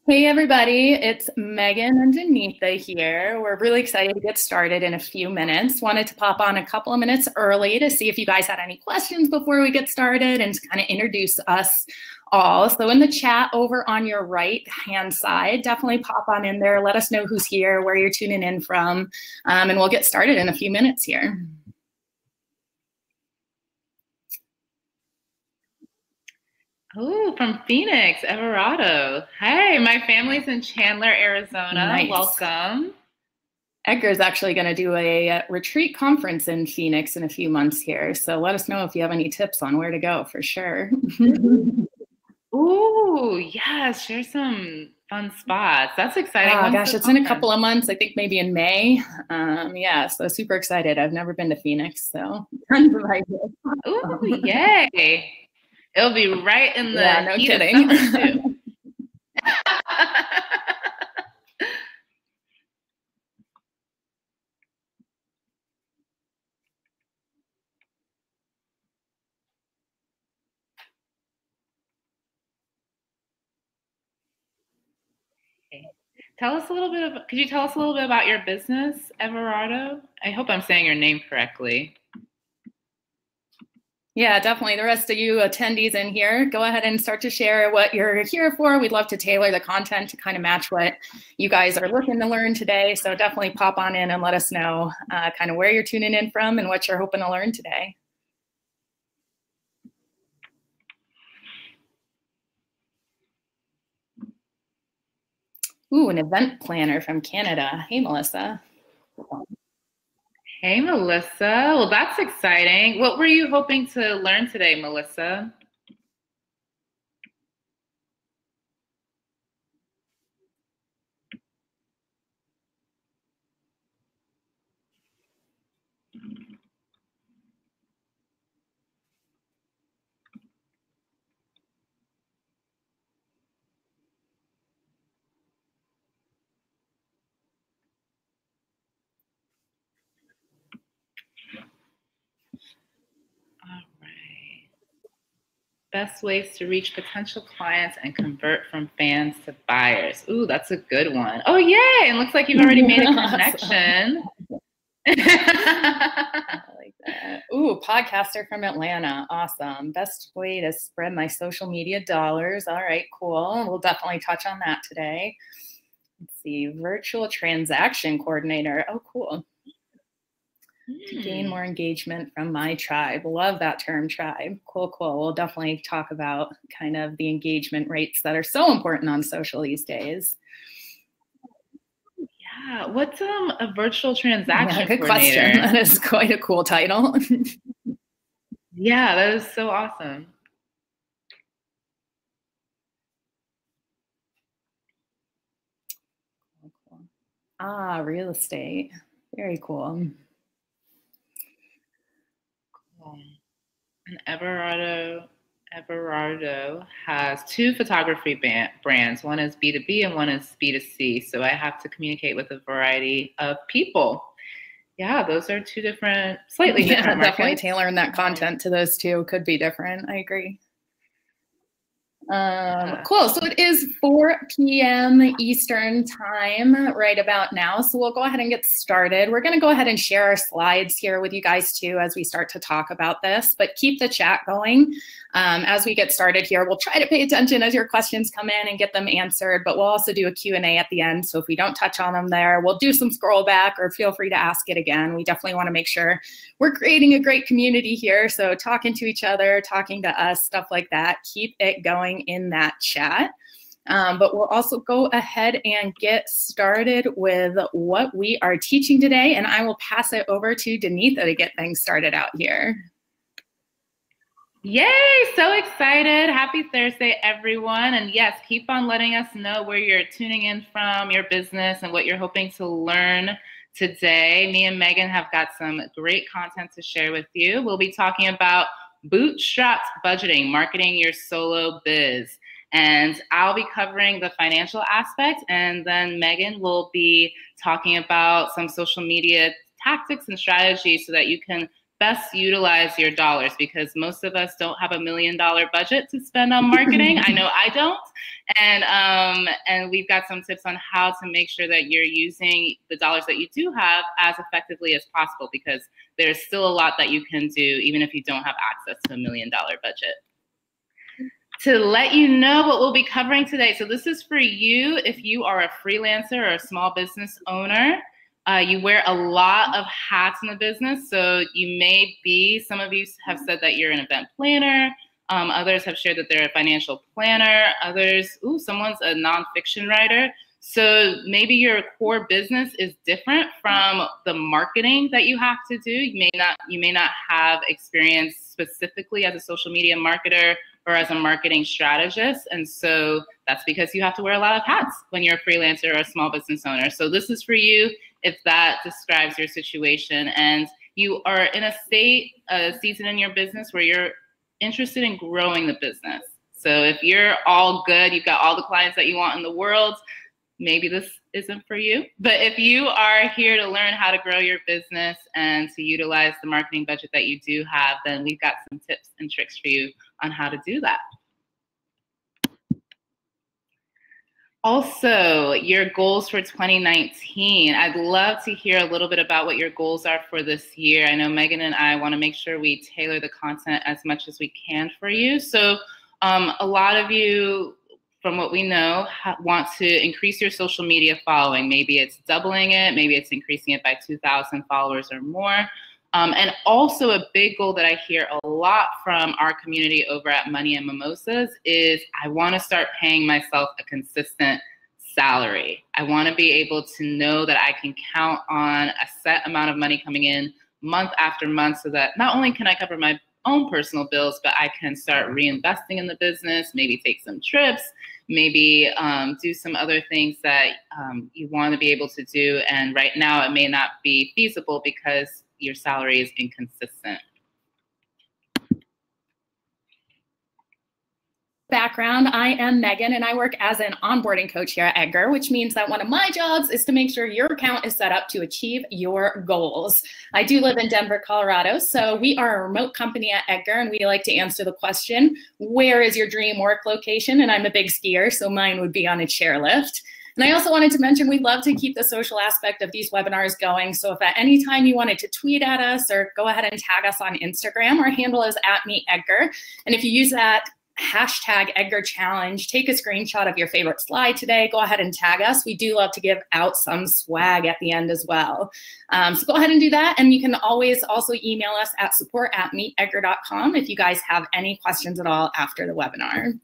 Hey everybody, it's Megan and Danetha here. We're really excited to get started in a few minutes. Wanted to pop on a couple of minutes early to see if you guys had any questions before we get started and to kind of introduce us all. So in the chat over on your right hand side, definitely pop on in there. Let us know who's here, where you're tuning in from, and we'll get started in a few minutes here. Oh, from Phoenix, Everardo. Hey, my family's in Chandler, Arizona. Nice. Welcome. Edgar is actually going to do a retreat conference in Phoenix in a few months here. So let us know if you have any tips on where to go for sure. Ooh, yes, share some fun spots. That's exciting. Oh, When's gosh, the it's in a conference? couple of months. I think maybe in May. Yeah, so super excited. I've never been to Phoenix, so tons of ideas. Ooh, yay. It'll be right in the Yeah, no heat kidding. of summer, too. Okay. Could you tell us a little bit about your business, Everardo? I hope I'm saying your name correctly. Yeah, definitely. The rest of you attendees in here, go ahead and start to share what you're here for. We'd love to tailor the content to kind of match what you guys are looking to learn today. So definitely pop on in and let us know kind of where you're tuning in from and what you're hoping to learn today. Ooh, an event planner from Canada. Hey, Melissa. Hey, Melissa. Well, that's exciting. What were you hoping to learn today, Melissa? All right. Best ways to reach potential clients and convert from fans to buyers. Ooh, that's a good one. Oh, yay. It looks like you've already made a connection. I like that. Ooh, podcaster from Atlanta. Awesome. Best way to spread my social media dollars. All right, cool. We'll definitely touch on that today. Let's see. Virtual transaction coordinator. Oh, cool. To gain more engagement from my tribe. Love that term, tribe. Cool, cool. We'll definitely talk about kind of the engagement rates that are so important on social these days. Yeah. What's a virtual transaction Good coordinator? question. That is quite a cool title. Yeah, that is so awesome. Ah, real estate. Very cool. Cool. And Everardo has two photography brands. One is B2B and one is B2C. So I have to communicate with a variety of people. Yeah, those are two different, slightly different markets. Definitely tailoring that content to those two could be different. I agree. Cool. So it is 4 p.m. Eastern time right about now. So we'll go ahead and get started. We're going to go ahead and share our slides here with you guys too as we start to talk about this, but keep the chat going. As we get started here, we'll try to pay attention as your questions come in and get them answered, but we'll also do a Q&A at the end. So if we don't touch on them there, we'll do some scroll back or feel free to ask it again. We definitely want to make sure we're creating a great community here. So talking to each other, talking to us, stuff like that, keep it going in that chat. But we'll also go ahead and get started with what we are teaching today. And I will pass it over to Danetha to get things started out here. Yay, so excited. Happy Thursday, everyone. And yes, keep on letting us know where you're tuning in from, your business, and what you're hoping to learn today. Me and Megan have got some great content to share with you. We'll be talking about bootstrapped budgeting, marketing your solo biz. And I'll be covering the financial aspect, and then Megan will be talking about some social media tactics and strategies so that you can best utilize your dollars, because most of us don't have $1 million budget to spend on marketing. I know I don't. And we've got some tips on how to make sure that you're using the dollars that you do have as effectively as possible, because there's still a lot that you can do even if you don't have access to $1 million budget. To let you know what we'll be covering today. So this is for you if you are a freelancer or a small business owner. You wear a lot of hats in the business. So you may be, some of you have said that you're an event planner. Others have shared that they're a financial planner. Others, someone's a nonfiction writer. So maybe your core business is different from the marketing that you have to do. You may not have experience specifically as a social media marketer or as a marketing strategist. And so that's because you have to wear a lot of hats when you're a freelancer or a small business owner. So this is for you if that describes your situation and you are in a season in your business where you're interested in growing the business. So if you're all good, you've got all the clients that you want in the world, maybe this isn't for you. But if you are here to learn how to grow your business and to utilize the marketing budget that you do have, then we've got some tips and tricks for you on how to do that. Also, your goals for 2019. I'd love to hear a little bit about what your goals are for this year. I know Megan and I want to make sure we tailor the content as much as we can for you. So a lot of you, from what we know, want to increase your social media following. Maybe it's doubling it, maybe it's increasing it by 2,000 followers or more. And also a big goal that I hear a lot from our community over at Money and Mimosas is I want to start paying myself a consistent salary. I want to be able to know that I can count on a set amount of money coming in month after month so that not only can I cover my own personal bills, but I can start reinvesting in the business, maybe take some trips, maybe do some other things that you want to be able to do. And right now it may not be feasible because your salary is inconsistent. Background, I am Megan and I work as an onboarding coach here at Edgar, which means that one of my jobs is to make sure your account is set up to achieve your goals. I do live in Denver, Colorado, so we are a remote company at Edgar and we like to answer the question, where is your dream work location? And I'm a big skier, so mine would be on a chairlift. And I also wanted to mention we love to keep the social aspect of these webinars going. So if at any time you wanted to tweet at us or go ahead and tag us on Instagram, our handle is @MeetEdgar. And if you use that hashtag Edgar Challenge, take a screenshot of your favorite slide today, go ahead and tag us. We do love to give out some swag at the end as well. So go ahead and do that. And you can always also email us at support@meetedgar.com if you guys have any questions at all after the webinar.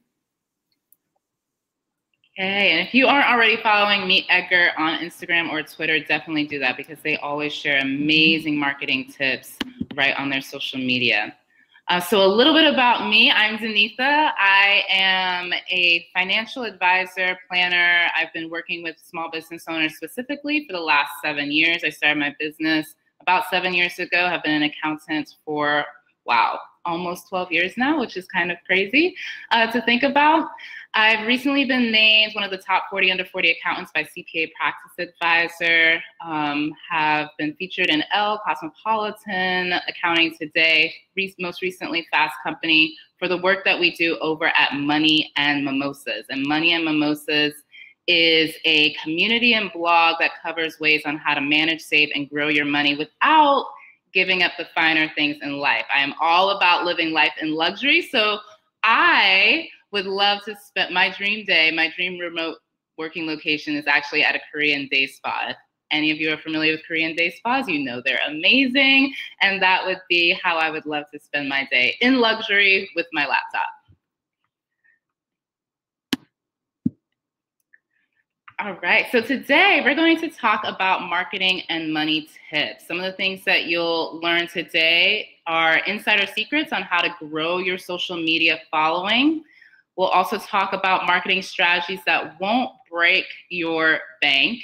Okay, and if you aren't already following MeetEdgar on Instagram or Twitter, definitely do that because they always share amazing marketing tips right on their social media. So a little bit about me, I'm Danetha. I am a financial advisor, planner. I've been working with small business owners specifically for the last 7 years. I started my business about 7 years ago. I've been an accountant for, wow, almost 12 years now, which is kind of crazy to think about. I've recently been named one of the top 40 under 40 accountants by CPA Practice Advisor, have been featured in Elle, Cosmopolitan, Accounting Today, most recently Fast Company, for the work that we do over at Money and Mimosas. And Money and Mimosas is a community and blog that covers ways on how to manage, save, and grow your money without giving up the finer things in life. I am all about living life in luxury, so I would love to spend my dream day. My dream remote working location is actually at a Korean day spa. If any of you are familiar with Korean day spas, you know they're amazing. And that would be how I would love to spend my day, in luxury with my laptop. All right, so today we're going to talk about marketing and money tips. Some of the things that you'll learn today are insider secrets on how to grow your social media following. We'll also talk about marketing strategies that won't break your bank,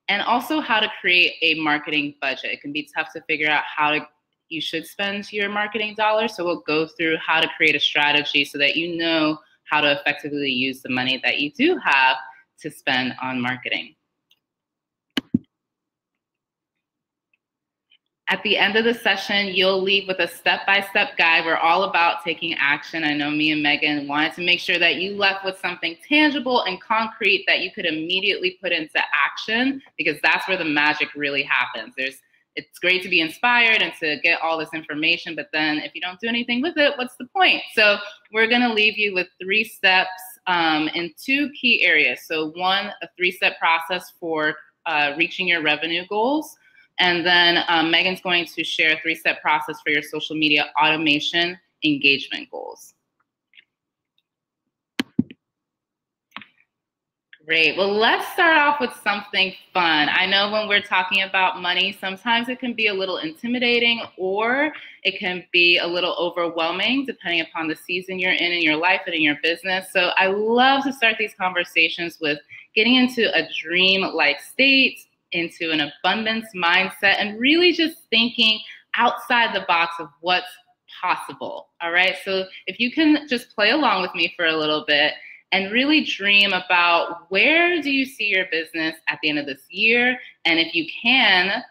and also how to create a marketing budget. It can be tough to figure out how you should spend your marketing dollars, so we'll go through how to create a strategy so that you know how to effectively use the money that you do have to spend on marketing. At the end of the session, you'll leave with a step-by-step guide. We're all about taking action. I know me and Megan wanted to make sure that you left with something tangible and concrete that you could immediately put into action, because that's where the magic really happens. It's great to be inspired and to get all this information, but then if you don't do anything with it, what's the point? So we're gonna leave you with 3 steps in 2 key areas. So one, a 3-step process for reaching your revenue goals. And then Megan's going to share a 3-step process for your social media automation engagement goals. Great. Well, let's start off with something fun. I know when we're talking about money, sometimes it can be a little intimidating, or it can be a little overwhelming depending upon the season you're in your life and in your business. So I love to start these conversations with getting into a dream-like state, into an abundance mindset, and really just thinking outside the box of what's possible. All right. So if you can just play along with me for a little bit and really dream about, where do you see your business at the end of this year? And if you can,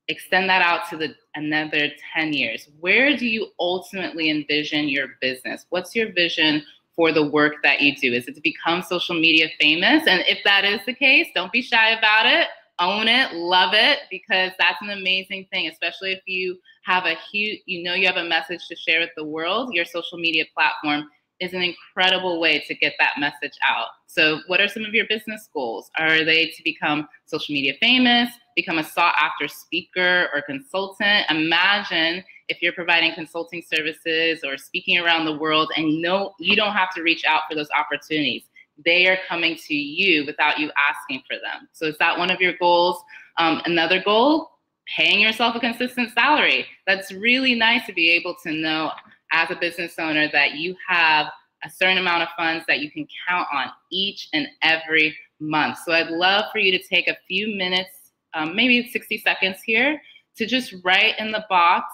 extend that out to another 10 years. Where do you ultimately envision your business? What's your vision for the work that you do? Is it to become social media famous? And if that is the case, don't be shy about it. Own it, love it, because that's an amazing thing, especially if you have you have a message to share with the world. Your social media platform is an incredible way to get that message out. So what are some of your business goals? Are they to become social media famous, become a sought after speaker or consultant? Imagine if you're providing consulting services or speaking around the world, and you don't have to reach out for those opportunities. They are coming to you without you asking for them. So is that one of your goals? Another goal, paying yourself a consistent salary. That's really nice to be able to know as a business owner that you have a certain amount of funds that you can count on each and every month. So I'd love for you to take a few minutes, maybe 60 seconds here, to just write in the box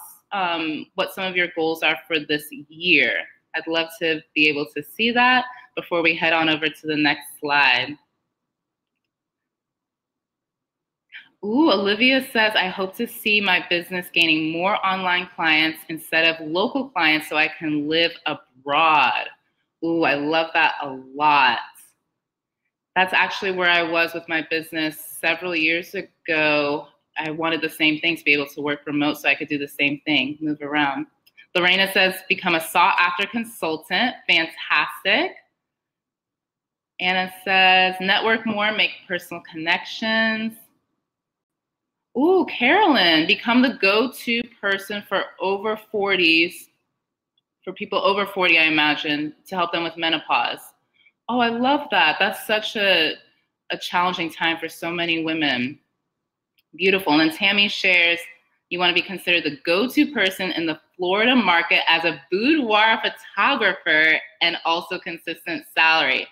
what some of your goals are for this year. I'd love to be able to see that before we head on over to the next slide. Ooh, Olivia says, I hope to see my business gaining more online clients instead of local clients so I can live abroad. Ooh, I love that a lot. That's actually where I was with my business several years ago. I wanted the same thing, to be able to work remote so I could do the same thing, move around. Lorena says, become a sought after consultant. Fantastic. Anna says, network more, make personal connections. Ooh, Carolyn, become the go-to person for over 40s, for people over 40, I imagine, to help them with menopause. Oh, I love that. That's such a challenging time for so many women. Beautiful. And then Tammy shares, you want to be considered the go-to person in the Florida market as a boudoir photographer and also consistent salary.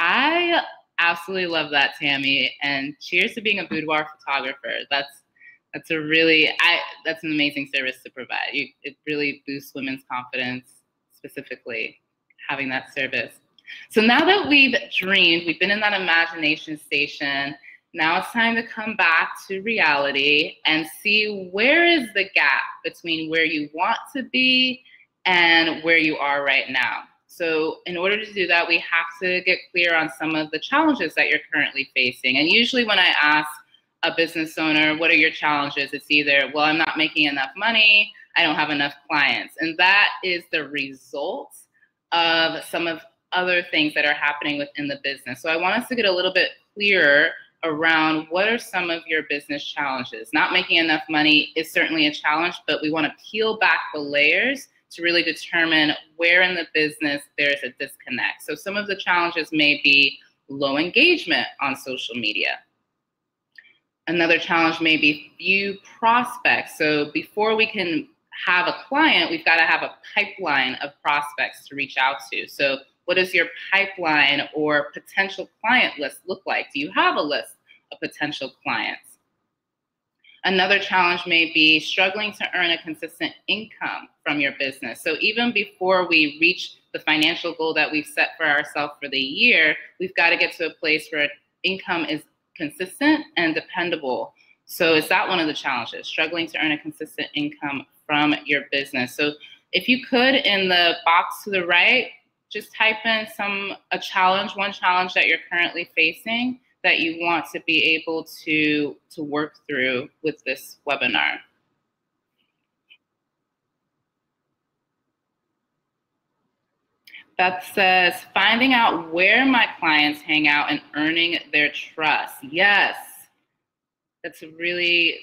I absolutely love that, Tammy, and cheers to being a boudoir photographer. That's an amazing service to provide. It really boosts women's confidence, specifically having that service. So now that we've dreamed, we've been in that imagination station, now it's time to come back to reality and see, where is the gap between where you want to be and where you are right now. So in order to do that, we have to get clear on some of the challenges that you're currently facing. And usually when I ask a business owner, what are your challenges? It's either, well, I'm not making enough money, I don't have enough clients. And that is the result of some of other things that are happening within the business. So I want us to get a little bit clearer around, what are some of your business challenges? Not making enough money is certainly a challenge, but we want to peel back the layers to really determine where in the business there's a disconnect. So some of the challenges may be low engagement on social media. Another challenge may be few prospects. So before we can have a client, we've got to have a pipeline of prospects to reach out to. So what does your pipeline or potential client list look like? Do you have a list of potential clients? Another challenge may be struggling to earn a consistent income from your business. So even before we reach the financial goal that we've set for ourselves for the year, we've got to get to a place where income is consistent and dependable. So is that one of the challenges, struggling to earn a consistent income from your business? So if you could, in the box to the right, just type in one challenge that you're currently facing that you want to be able to work through with this webinar. That says, finding out where my clients hang out and earning their trust. Yes, that's very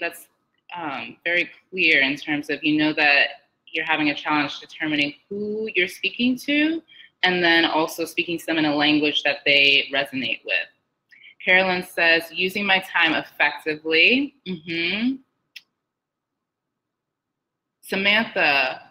clear in terms of, you know, that you're having a challenge determining who you're speaking to, and then also speaking to them in a language that they resonate with. Carolyn says, using my time effectively. Samantha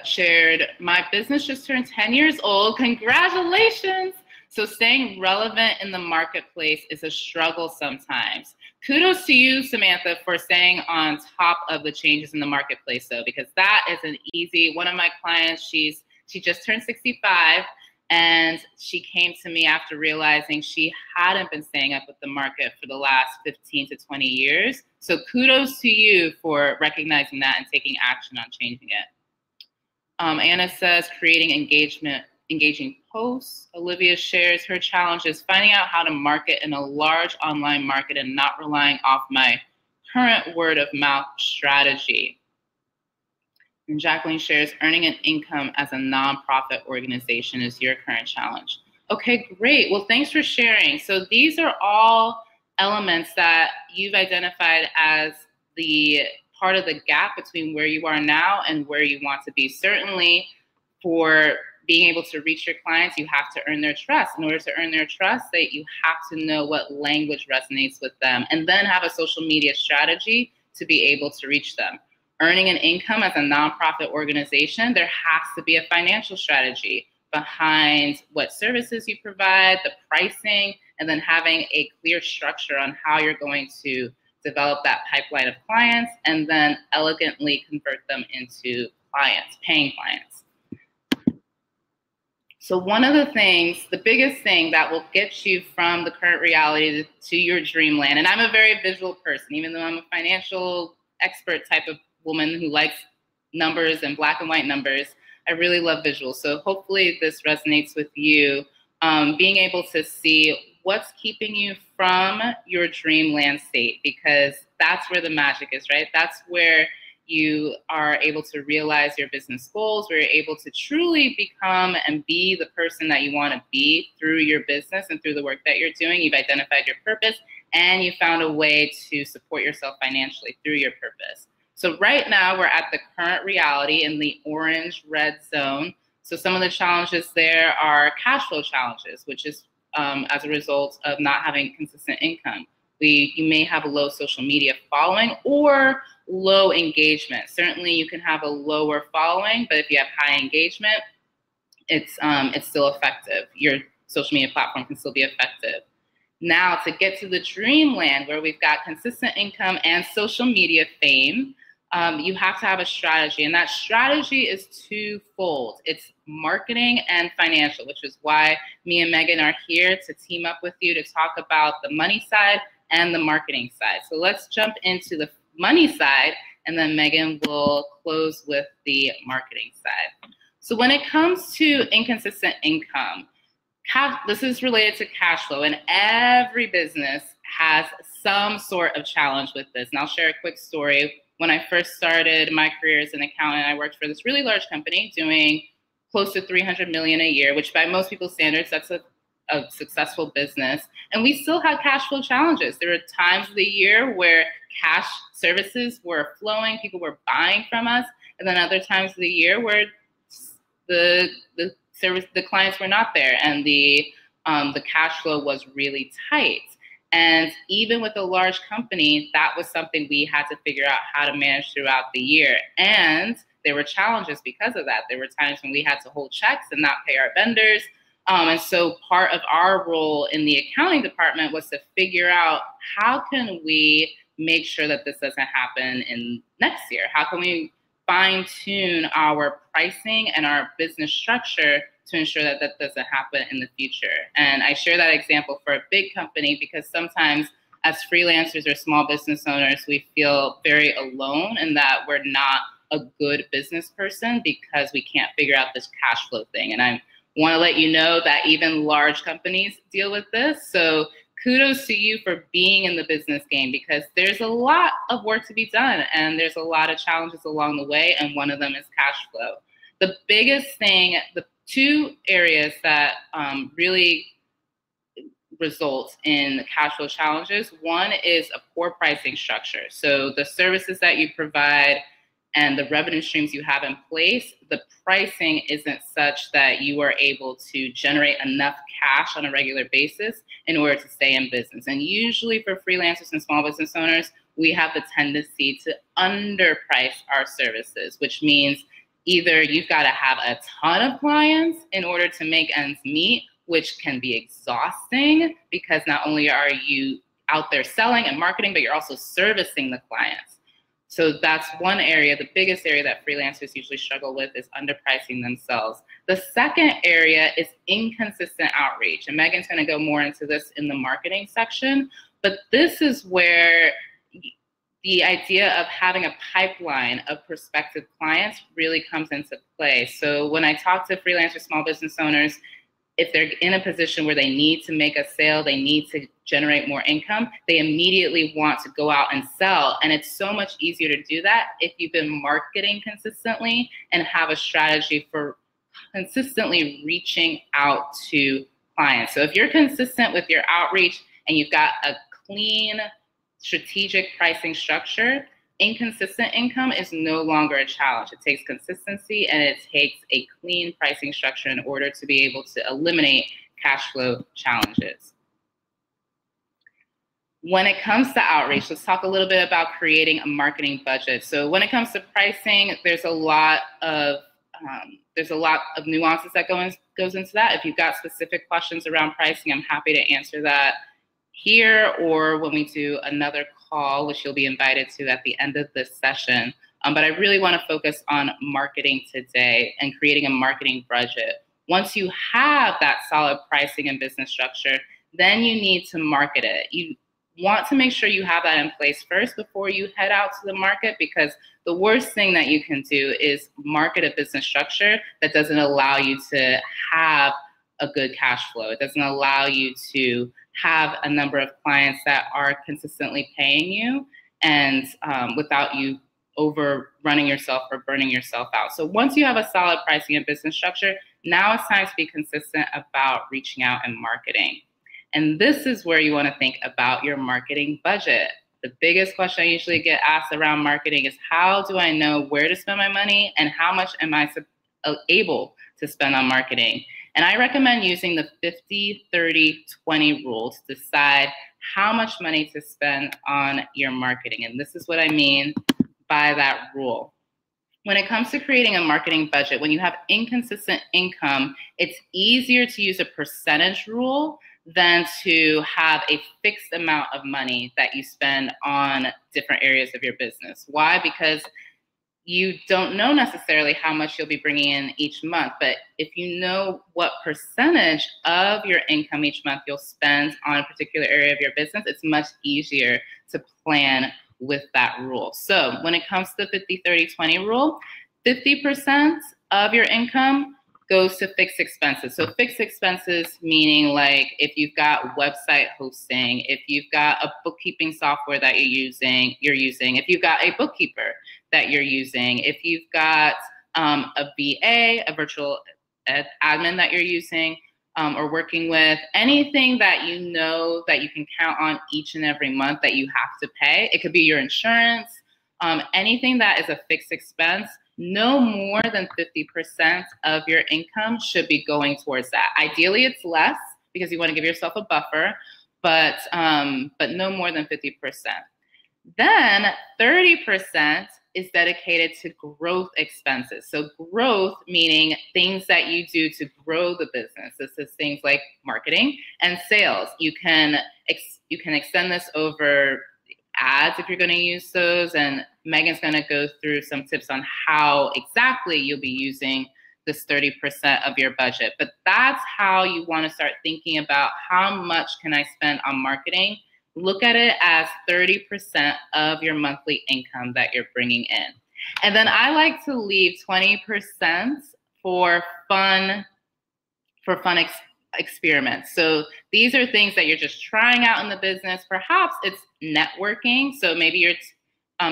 shared, my business just turned 10 years old. Congratulations. So staying relevant in the marketplace is a struggle sometimes. Kudos to you, Samantha, for staying on top of the changes in the marketplace, though, because that isn't easy. One of my clients, she just turned 65, and she came to me after realizing she hadn't been staying up with the market for the last 15 to 20 years. So kudos to you for recognizing that and taking action on changing it. Anna says, creating engaging posts. Olivia shares her challenge is finding out how to market in a large online market and not relying off my current word of mouth strategy. And Jacqueline shares, earning an income as a nonprofit organization is your current challenge. Okay, great. Well, thanks for sharing. So these are all elements that you've identified as the part of the gap between where you are now and where you want to be. Certainly, for being able to reach your clients, you have to earn their trust. In order to earn their trust, you have to know what language resonates with them, and then have a social media strategy to be able to reach them. Earning an income as a nonprofit organization, there has to be a financial strategy behind what services you provide, the pricing, and then having a clear structure on how you're going to develop that pipeline of clients and then elegantly convert them into clients, paying clients. So one of the things, the biggest thing that will get you from the current reality to your dreamland, and I'm a very visual person, even though I'm a financial expert type of woman who likes numbers and black and white numbers, I really love visuals. So hopefully this resonates with you. Being able to see what's keeping you from your dreamland state, because that's where the magic is, right? That's where you are able to realize your business goals, where you're able to truly become and be the person that you want to be through your business and through the work that you're doing. You've identified your purpose and you found a way to support yourself financially through your purpose. So right now we're at the current reality in the orange-red zone. So some of the challenges there are cash flow challenges, which is as a result of not having consistent income. You may have a low social media following or low engagement. Certainly you can have a lower following, but if you have high engagement, it's still effective. Your social media platform can still be effective. Now to get to the dreamland where we've got consistent income and social media fame, you have to have a strategy, and that strategy is twofold. It's marketing and financial, which is why me and Megan are here to team up with you to talk about the money side and the marketing side. So let's jump into the money side, and then Megan will close with the marketing side. So when it comes to inconsistent income, this is related to cash flow, and every business has some sort of challenge with this. And I'll share a quick story. When I first started my career as an accountant, I worked for this really large company doing close to $300 million a year, which by most people's standards, that's a successful business. And we still had cash flow challenges. There were times of the year where cash services were flowing, people were buying from us, and then other times of the year where the clients were not there and the cash flow was really tight. And even with a large company, that was something we had to figure out how to manage throughout the year. And there were challenges because of that. There were times when we had to hold checks and not pay our vendors. And so part of our role in the accounting department was to figure out how can we make sure that this doesn't happen in next year? How can we fine tune our pricing and our business structure to ensure that that doesn't happen in the future? And I share that example for a big company because sometimes as freelancers or small business owners, we feel very alone in that we're not a good business person because we can't figure out this cash flow thing. And I want to let you know that even large companies deal with this. So kudos to you for being in the business game, because there's a lot of work to be done and there's a lot of challenges along the way, and one of them is cash flow. The biggest thing, the two areas that really result in cash flow challenges, one is a poor pricing structure. So the services that you provide and the revenue streams you have in place, the pricing isn't such that you are able to generate enough cash on a regular basis in order to stay in business. And usually for freelancers and small business owners, we have the tendency to underprice our services, which means either you've got to have a ton of clients in order to make ends meet, which can be exhausting because not only are you out there selling and marketing, but you're also servicing the clients. So that's one area, the biggest area that freelancers usually struggle with is underpricing themselves. The second area is inconsistent outreach. And Megan's going to go more into this in the marketing section, but this is where the idea of having a pipeline of prospective clients really comes into play. So when I talk to freelancers, small business owners, if they're in a position where they need to make a sale, they need to generate more income, they immediately want to go out and sell. And it's so much easier to do that if you've been marketing consistently and have a strategy for consistently reaching out to clients. So if you're consistent with your outreach and you've got a clean strategic pricing structure, inconsistent income is no longer a challenge. It takes consistency and it takes a clean pricing structure in order to be able to eliminate cash flow challenges. When it comes to outreach, let's talk a little bit about creating a marketing budget. So when it comes to pricing, there's a lot of nuances that goes into that. If you've got specific questions around pricing, I'm happy to answer that here or when we do another call, which you'll be invited to at the end of this session. But I really want to focus on marketing today and creating a marketing budget. Once you have that solid pricing and business structure, then you need to market it. You want to make sure you have that in place first before you head out to the market, because the worst thing that you can do is market a business structure that doesn't allow you to have a good cash flow. It doesn't allow you to have a number of clients that are consistently paying you and without you overrunning yourself or burning yourself out. So once you have a solid pricing and business structure, now it's time to be consistent about reaching out and marketing. And this is where you want to think about your marketing budget. The biggest question I usually get asked around marketing is, how do I know where to spend my money and how much am I able to spend on marketing? And I recommend using the 50-30-20 rule to decide how much money to spend on your marketing. And this is what I mean by that rule. When it comes to creating a marketing budget, when you have inconsistent income, it's easier to use a percentage rule than to have a fixed amount of money that you spend on different areas of your business. Why? Because you don't know necessarily how much you'll be bringing in each month, but if you know what percentage of your income each month you'll spend on a particular area of your business, it's much easier to plan with that rule. So when it comes to the 50-30-20 rule, 50% of your income goes to fixed expenses. So fixed expenses meaning like if you've got website hosting, if you've got a bookkeeping software that you're using, if you've got a bookkeeper that you're using, if you've got a VA, a virtual admin that you're using or working with, anything that you know that you can count on each and every month that you have to pay. It could be your insurance, anything that is a fixed expense. No more than 50% of your income should be going towards that. Ideally, it's less because you want to give yourself a buffer, but no more than 50%. Then 30% is dedicated to growth expenses. So growth meaning things that you do to grow the business. This is things like marketing and sales. You can extend this over ads if you're going to use those, and Megan's going to go through some tips on how exactly you'll be using this 30% of your budget. But that's how you want to start thinking about how much can I spend on marketing look at it as 30% of your monthly income that you're bringing in. And then I like to leave 20% for fun experiments. So these are things that you're just trying out in the business. Perhaps it's networking. So maybe you're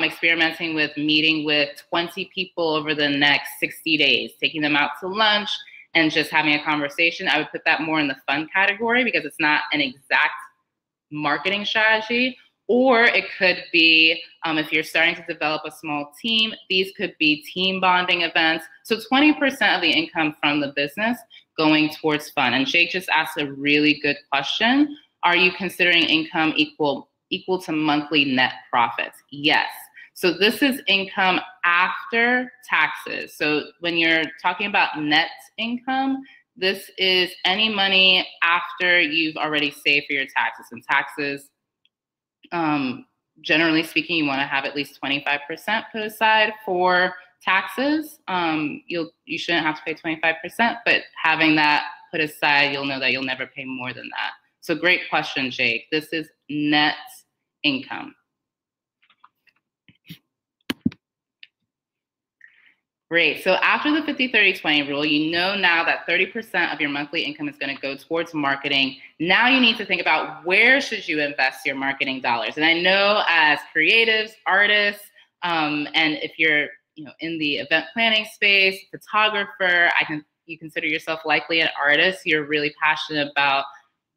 experimenting with meeting with 20 people over the next 60 days, taking them out to lunch and just having a conversation. I would put that more in the fun category because it's not an exact marketing strategy. Or it could be, if you're starting to develop a small team, these could be team bonding events. So 20% of the income from the business going towards fun. And Jake just asked a really good question. Are you considering income equal to monthly net profits? Yes. So this is income after taxes. So when you're talking about net income, this is any money after you've already saved for your taxes. And taxes, generally speaking, you want to have at least 25% put aside for taxes. You shouldn't have to pay 25%, but having that put aside, you'll know that you'll never pay more than that. So great question, Jake. This is net income. Great. So after the 50-30-20 rule, you know now that 30% of your monthly income is going to go towards marketing. Now you need to think about where should you invest your marketing dollars. And I know as creatives, artists, and if you're in the event planning space, photographer, you consider yourself likely an artist. You're really passionate about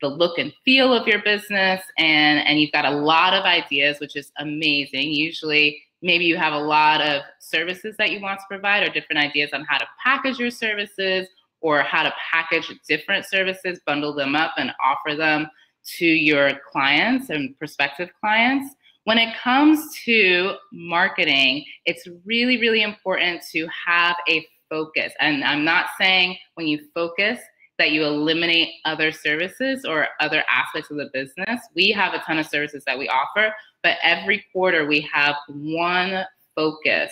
the look and feel of your business, and you've got a lot of ideas, which is amazing. Usually, maybe you have a lot of services that you want to provide or different ideas on how to package your services or how to package different services, bundle them up and offer them to your clients and prospective clients. When it comes to marketing, it's really, really important to have a focus. And I'm not saying when you focus that you eliminate other services or other aspects of the business. We have a ton of services that we offer, but every quarter we have one focus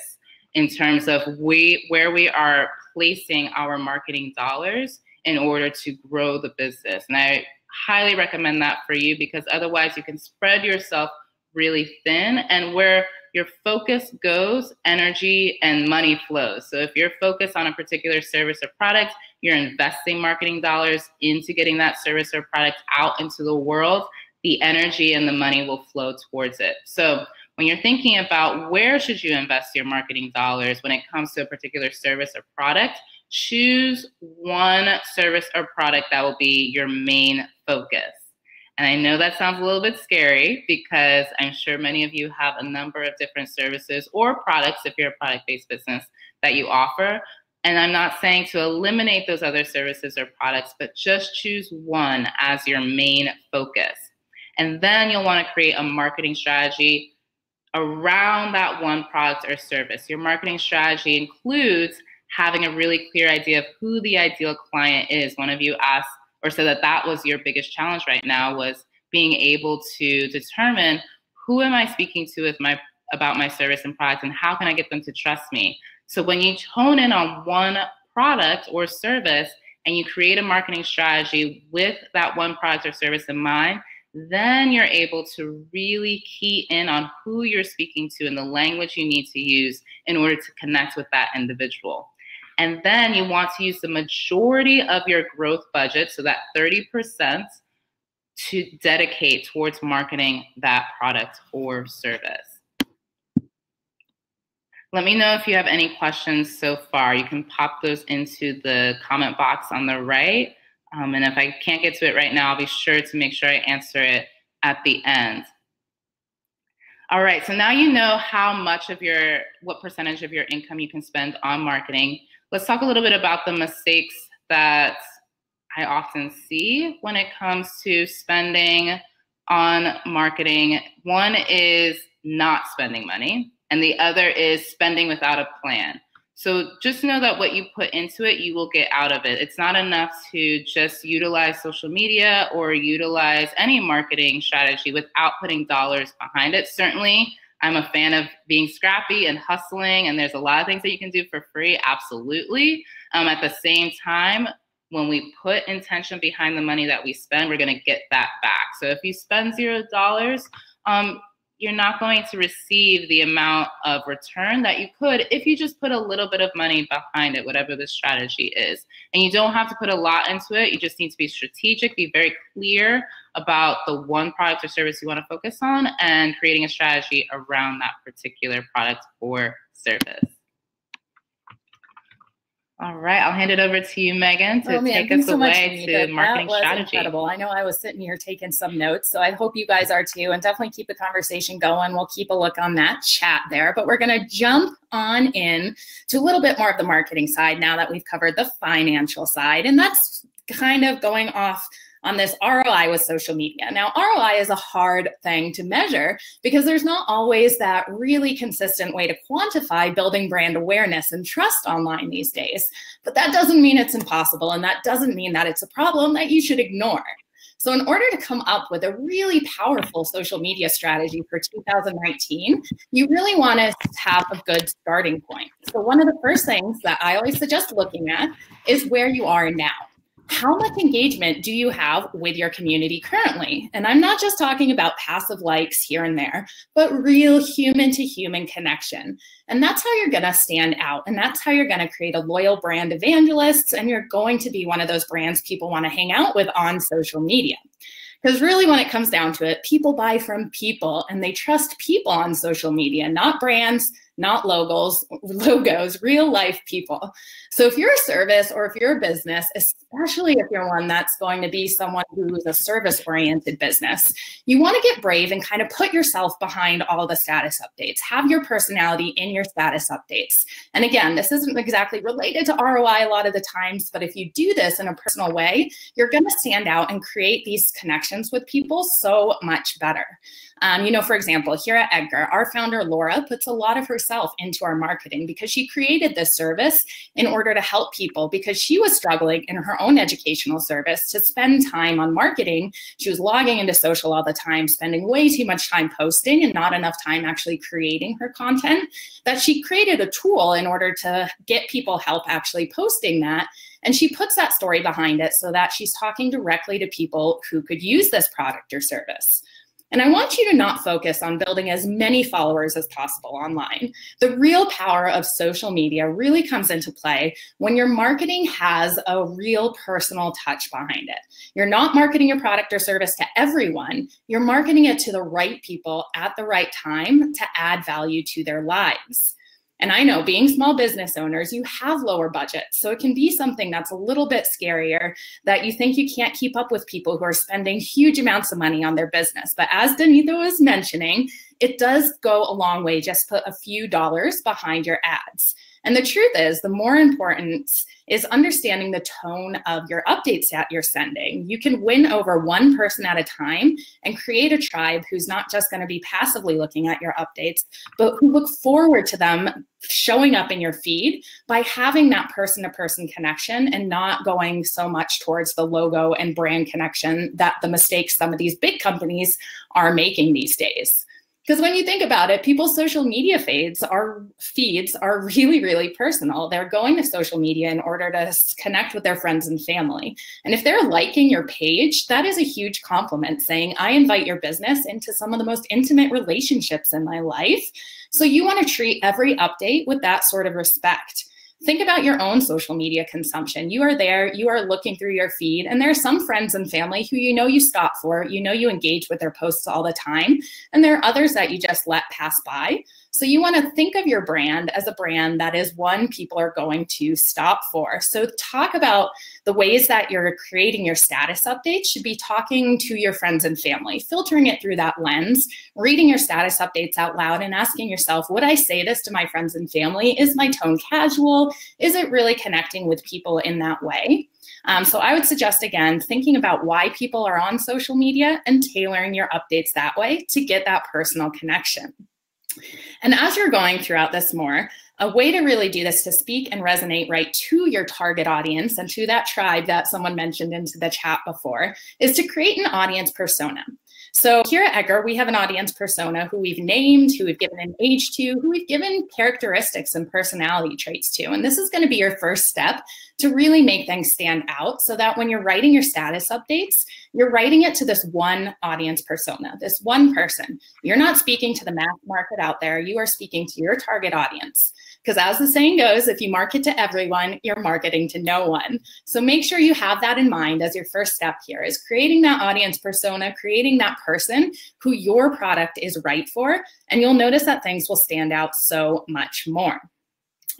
in terms of where we are placing our marketing dollars in order to grow the business. And I highly recommend that for you because otherwise you can spread yourself really thin, and where your focus goes, energy and money flows. So if you're focused on a particular service or product, you're investing marketing dollars into getting that service or product out into the world, the energy and the money will flow towards it. So when you're thinking about where should you invest your marketing dollars when it comes to a particular service or product, choose one service or product that will be your main focus. And I know that sounds a little bit scary because I'm sure many of you have a number of different services or products, if you're a product-based business, that you offer. And I'm not saying to eliminate those other services or products, but just choose one as your main focus. And then you'll want to create a marketing strategy around that one product or service. Your marketing strategy includes having a really clear idea of who the ideal client is. One of you asked or said that that was your biggest challenge right now, was being able to determine who am I speaking to about my service and product, and how can I get them to trust me? So when you hone in on one product or service and you create a marketing strategy with that one product or service in mind, then you're able to really key in on who you're speaking to and the language you need to use in order to connect with that individual. And then you want to use the majority of your growth budget, so that 30%, to dedicate towards marketing that product or service. Let me know if you have any questions so far. You can pop those into the comment box on the right. And if I can't get to it right now, I'll be sure to make sure I answer it at the end. All right, so now you know what percentage of your income you can spend on marketing. Let's talk a little bit about the mistakes that I often see when it comes to spending on marketing. One is not spending money, and the other is spending without a plan. So just know that what you put into it, you will get out of it. It's not enough to just utilize social media or utilize any marketing strategy without putting dollars behind it. Certainly, I'm a fan of being scrappy and hustling, and there's a lot of things that you can do for free, absolutely. At the same time, when we put intention behind the money that we spend, we're going to get that back. So if you spend $0, you're not going to receive the amount of return that you could if you just put a little bit of money behind it, whatever the strategy is. And you don't have to put a lot into it. You just need to be strategic, be very clear about the one product or service you want to focus on, and creating a strategy around that particular product or service. All right, I'll hand it over to you, Megan, to take us away to marketing strategy. Incredible. I know I was sitting here taking some notes, so I hope you guys are too, and definitely keep the conversation going. We'll keep a look on that chat there, but we're going to jump on in to a little bit more of the marketing side now that we've covered the financial side, and that's kind of going off on this ROI with social media. Now, ROI is a hard thing to measure because there's not always that really consistent way to quantify building brand awareness and trust online these days. But that doesn't mean it's impossible, and that doesn't mean that it's a problem that you should ignore. So in order to come up with a really powerful social media strategy for 2019, you really want to have a good starting point. So one of the first things that I always suggest looking at is where you are now. How much engagement do you have with your community currently? And I'm not just talking about passive likes here and there, but real human-to-human connection. And that's how you're going to stand out. And that's how you're going to create a loyal brand evangelist. And you're going to be one of those brands people want to hang out with on social media. Because really, when it comes down to it, people buy from people, and they trust people on social media, not brands, not logos, real life people. So if you're a service or if you're a business, especially if you're one that's going to be someone who's a service-oriented business, you want to get brave and kind of put yourself behind all the status updates. Have your personality in your status updates. And again, this isn't exactly related to ROI a lot of the times, but if you do this in a personal way, you're going to stand out and create these connections with people so much better. For example, here at Edgar, our founder, Laura, puts a lot of herself into our marketing because she created this service in order to help people because she was struggling in her own educational service to spend time on marketing. She was logging into social all the time, spending way too much time posting and not enough time actually creating her content, that she created a tool in order to get people help actually posting that. And she puts that story behind it so that she's talking directly to people who could use this product or service. And I want you to not focus on building as many followers as possible online. The real power of social media really comes into play when your marketing has a real personal touch behind it. You're not marketing your product or service to everyone. You're marketing it to the right people at the right time to add value to their lives. And I know, being small business owners, you have lower budgets. So it can be something that's a little bit scarier, that you think you can't keep up with people who are spending huge amounts of money on their business. But as Danetha was mentioning, it does go a long way. Just put a few dollars behind your ads. And the truth is, the more important is understanding the tone of your updates that you're sending. You can win over one person at a time and create a tribe who's not just going to be passively looking at your updates, but who look forward to them showing up in your feed by having that person-to-person connection and not going so much towards the logo and brand connection that the mistakes some of these big companies are making these days. Because when you think about it, people's social media feeds are really, really personal. They're going to social media in order to connect with their friends and family. And if they're liking your page, that is a huge compliment, saying, I invite your business into some of the most intimate relationships in my life. So you want to treat every update with that sort of respect. Think about your own social media consumption. You are there, you are looking through your feed, and there are some friends and family who you stop for, you engage with their posts all the time, and there are others that you just let pass by. So you want to think of your brand as a brand that is one people are going to stop for. So talk about the ways that you're creating your status updates should be talking to your friends and family, filtering it through that lens, reading your status updates out loud and asking yourself, would I say this to my friends and family? Is my tone casual? Is it really connecting with people in that way? So I would suggest, again, thinking about why people are on social media and tailoring your updates that way to get that personal connection. And as you're going throughout this more, a way to really do this to speak and resonate right to your target audience and to that tribe that someone mentioned into the chat before is to create an audience persona. So here at Edgar, we have an audience persona who we've named, who we've given an age to, who we've given characteristics and personality traits to. And this is going to be your first step to really make things stand out so that when you're writing your status updates, you're writing it to this one audience persona, this one person. You're not speaking to the mass market out there. You are speaking to your target audience. Because as the saying goes, if you market to everyone, you're marketing to no one. So make sure you have that in mind as your first step here, is creating that audience persona, creating that person who your product is right for, and you'll notice that things will stand out so much more.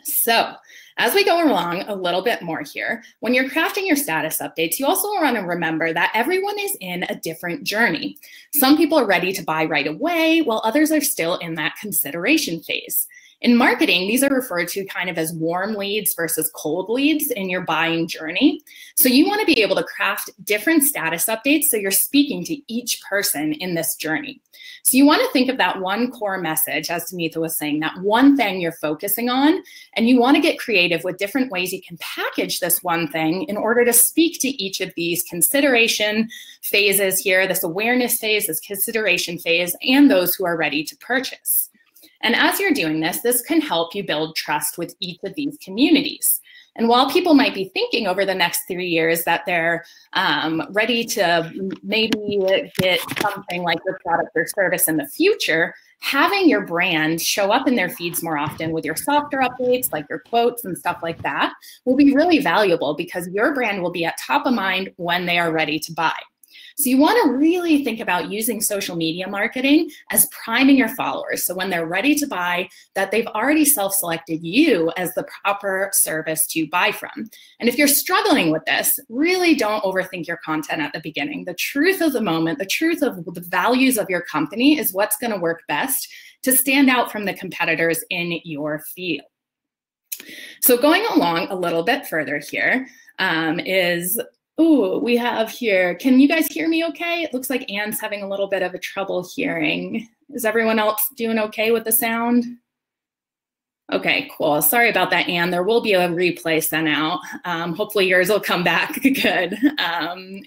So as we go along a little bit more here, when you're crafting your status updates, you also want to remember that everyone is in a different journey. Some people are ready to buy right away, while others are still in that consideration phase. In marketing, these are referred to kind of as warm leads versus cold leads in your buying journey. So you want to be able to craft different status updates so you're speaking to each person in this journey. So you want to think of that one core message, as Danetha was saying, that one thing you're focusing on, and you want to get creative with different ways you can package this one thing in order to speak to each of these consideration phases here, this awareness phase, this consideration phase, and those who are ready to purchase. And as you're doing this, this can help you build trust with each of these communities. And while people might be thinking over the next 3 years that they're ready to maybe get something like your product or service in the future, having your brand show up in their feeds more often with your softer updates, like your quotes and stuff like that, will be really valuable because your brand will be at top of mind when they are ready to buy. So you want to really think about using social media marketing as priming your followers. So when they're ready to buy, that they've already self-selected you as the proper service to buy from. And if you're struggling with this, really don't overthink your content at the beginning. The truth of the moment, the truth of the values of your company is what's going to work best to stand out from the competitors in your field. So going along a little bit further here we have here, can you guys hear me okay? It looks like Anne's having a little bit of a trouble hearing. Is everyone else doing okay with the sound? Okay, cool. Sorry about that, Anne. There will be a replay sent out. Hopefully yours will come back good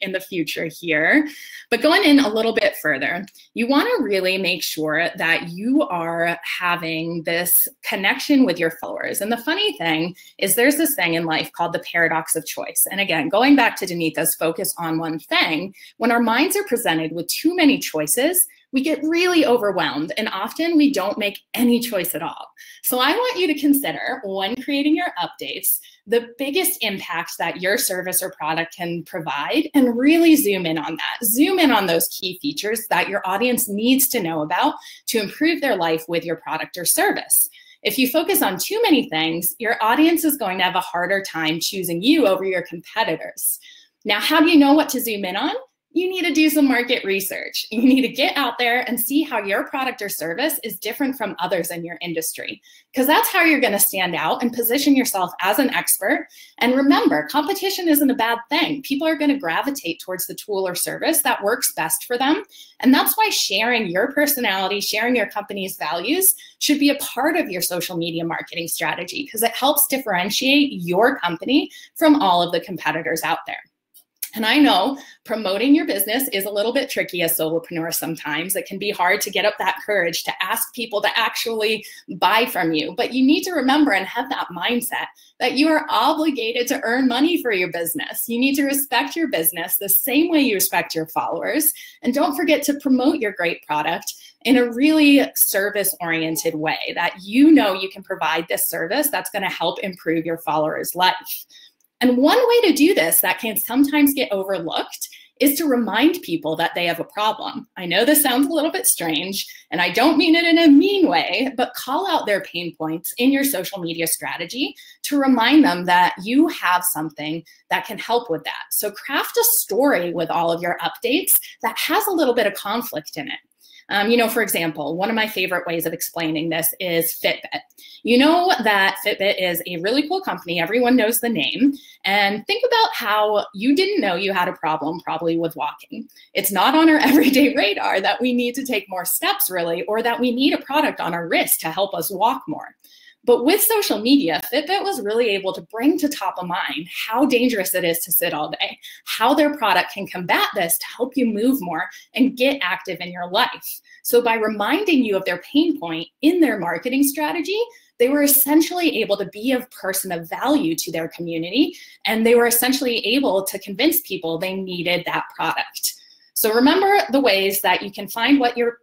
in the future here. But going in a little bit further, you want to really make sure that you are having this connection with your followers. And the funny thing is there's this thing in life called the paradox of choice. And again, going back to Danetha's focus on one thing, when our minds are presented with too many choices, we get really overwhelmed, and often we don't make any choice at all. So I want you to consider, when creating your updates, the biggest impact that your service or product can provide, and really zoom in on that. Zoom in on those key features that your audience needs to know about to improve their life with your product or service. If you focus on too many things, your audience is going to have a harder time choosing you over your competitors. Now, how do you know what to zoom in on? You need to do some market research. You need to get out there and see how your product or service is different from others in your industry, because that's how you're going to stand out and position yourself as an expert. And remember, competition isn't a bad thing. People are going to gravitate towards the tool or service that works best for them. And that's why sharing your personality, sharing your company's values should be a part of your social media marketing strategy, because it helps differentiate your company from all of the competitors out there. And I know promoting your business is a little bit tricky as solopreneurs sometimes. It can be hard to get up that courage to ask people to actually buy from you. But you need to remember and have that mindset that you are obligated to earn money for your business. You need to respect your business the same way you respect your followers. And don't forget to promote your great product in a really service-oriented way, that you know you can provide this service that's going to help improve your followers' life. And one way to do this that can sometimes get overlooked is to remind people that they have a problem. I know this sounds a little bit strange, and I don't mean it in a mean way, but call out their pain points in your social media strategy to remind them that you have something that can help with that. So craft a story with all of your updates that has a little bit of conflict in it. For example, one of my favorite ways of explaining this is Fitbit. You know that Fitbit is a really cool company. Everyone knows the name. And think about how you didn't know you had a problem probably with walking. It's not on our everyday radar that we need to take more steps really, or that we need a product on our wrist to help us walk more. But with social media, Fitbit was really able to bring to top of mind how dangerous it is to sit all day, how their product can combat this to help you move more and get active in your life. So by reminding you of their pain point in their marketing strategy, they were essentially able to be a person of value to their community, and they were essentially able to convince people they needed that product. So remember the ways that you can find what your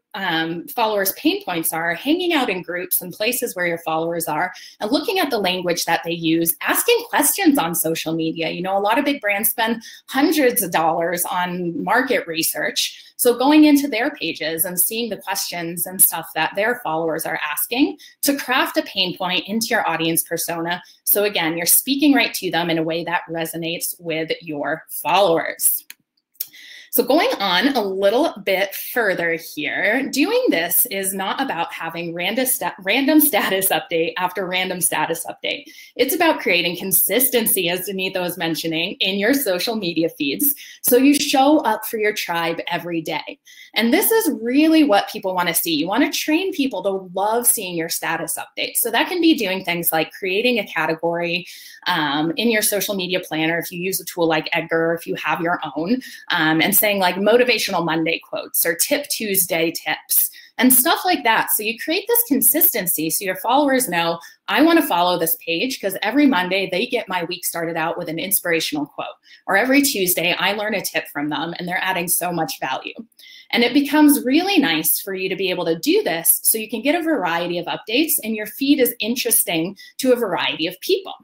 followers' pain points are, hanging out in groups and places where your followers are, and looking at the language that they use, asking questions on social media. You know, a lot of big brands spend hundreds of dollars on market research. So going into their pages and seeing the questions and stuff that their followers are asking to craft a pain point into your audience persona. So again, you're speaking right to them in a way that resonates with your followers. So going on a little bit further here, doing this is not about having random status update after random status update. It's about creating consistency, as Danetha was mentioning, in your social media feeds. So you show up for your tribe every day. And this is really what people want to see. You want to train people to love seeing your status updates. So that can be doing things like creating a category in your social media planner, if you use a tool like Edgar, or if you have your own, and saying like motivational Monday quotes or tip Tuesday tips and stuff like that. So you create this consistency so your followers know, I want to follow this page because every Monday they get my week started out with an inspirational quote, or every Tuesday I learn a tip from them and they're adding so much value. And it becomes really nice for you to be able to do this so you can get a variety of updates and your feed is interesting to a variety of people.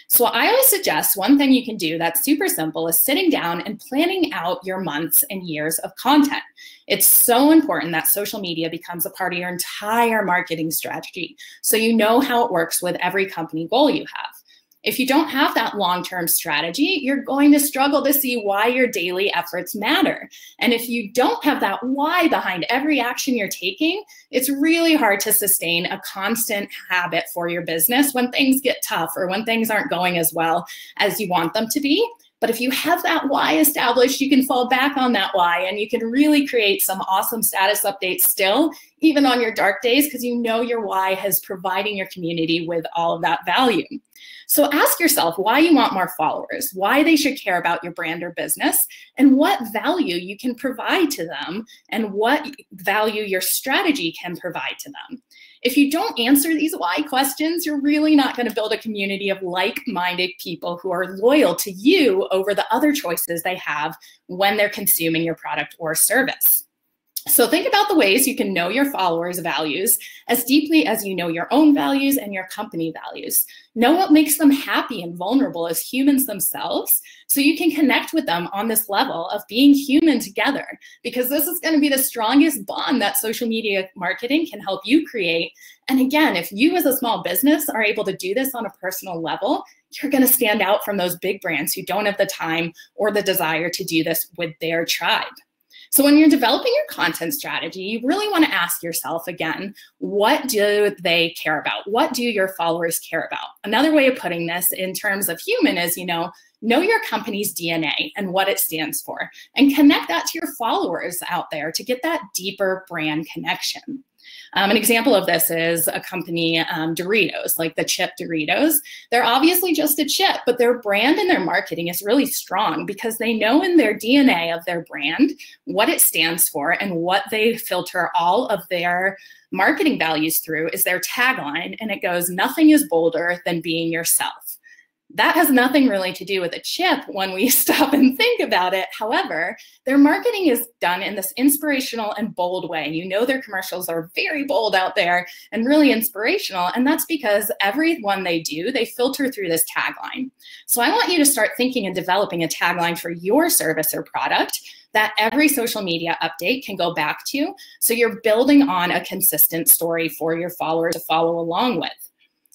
So I always suggest one thing you can do that's super simple is sitting down and planning out your months and years of content. It's so important that social media becomes a part of your entire marketing strategy, so you know how it works with every company goal you have. If you don't have that long-term strategy, you're going to struggle to see why your daily efforts matter. And if you don't have that why behind every action you're taking, it's really hard to sustain a constant habit for your business when things get tough or when things aren't going as well as you want them to be. But if you have that why established, you can fall back on that why and you can really create some awesome status updates still, even on your dark days, because you know your why is providing your community with all of that value. So ask yourself why you want more followers, why they should care about your brand or business, and what value you can provide to them, and what value your strategy can provide to them. If you don't answer these why questions, you're really not going to build a community of like-minded people who are loyal to you over the other choices they have when they're consuming your product or service. So think about the ways you can know your followers' values as deeply as you know your own values and your company values. Know what makes them happy and vulnerable as humans themselves so you can connect with them on this level of being human together, because this is going to be the strongest bond that social media marketing can help you create. And again, if you as a small business are able to do this on a personal level, you're going to stand out from those big brands who don't have the time or the desire to do this with their tribe. So when you're developing your content strategy, you really want to ask yourself again, what do they care about? What do your followers care about? Another way of putting this in terms of human is, know your company's DNA and what it stands for, and connect that to your followers out there to get that deeper brand connection. An example of this is a company, Doritos, like the chip Doritos. They're obviously just a chip, but their brand and their marketing is really strong because they know in their DNA of their brand what it stands for, and what they filter all of their marketing values through is their tagline, and it goes, "Nothing is bolder than being yourself." That has nothing really to do with a chip when we stop and think about it. However, their marketing is done in this inspirational and bold way. Their commercials are very bold out there and really inspirational. And that's because every one they do, they filter through this tagline. So I want you to start thinking and developing a tagline for your service or product that every social media update can go back to. So you're building on a consistent story for your followers to follow along with.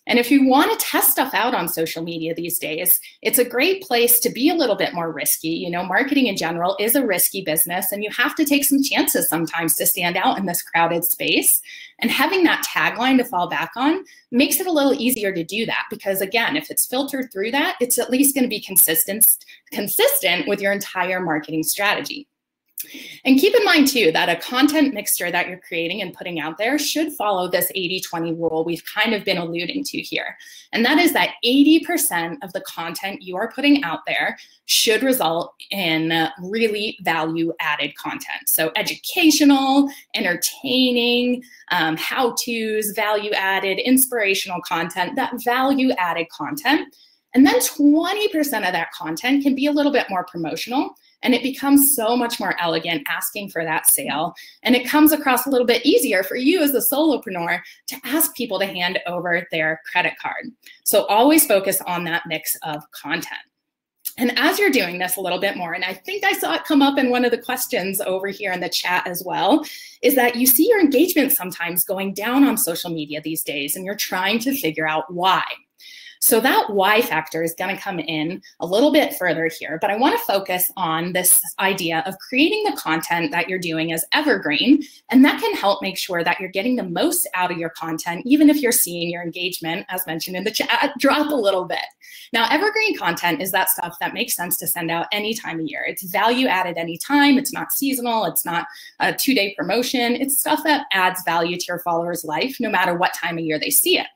And if you want to test stuff out on social media these days, it's a great place to be a little bit more risky. Marketing in general is a risky business, and you have to take some chances sometimes to stand out in this crowded space. And having that tagline to fall back on makes it a little easier to do that, because again, if it's filtered through that, it's at least going to be consistent with your entire marketing strategy. And keep in mind too, that a content mixture that you're creating and putting out there should follow this 80-20 rule we've kind of been alluding to here. And that is that 80% of the content you are putting out there should result in really value-added content. So educational, entertaining, how-tos, value-added, inspirational content, that value-added content. And then 20% of that content can be a little bit more promotional, and it becomes so much more elegant asking for that sale. And it comes across a little bit easier for you as a solopreneur to ask people to hand over their credit card. So always focus on that mix of content. And as you're doing this a little bit more, and I think I saw it come up in one of the questions over here in the chat as well, is that you see your engagement sometimes going down on social media these days, and you're trying to figure out why. So that why factor is going to come in a little bit further here, but I want to focus on this idea of creating the content that you're doing as evergreen, and that can help make sure that you're getting the most out of your content, even if you're seeing your engagement, as mentioned in the chat, drop a little bit. Now, evergreen content is that stuff that makes sense to send out any time of year. It's value added anytime. It's not seasonal. It's not a 2-day promotion. It's stuff that adds value to your followers' life, no matter what time of year they see it.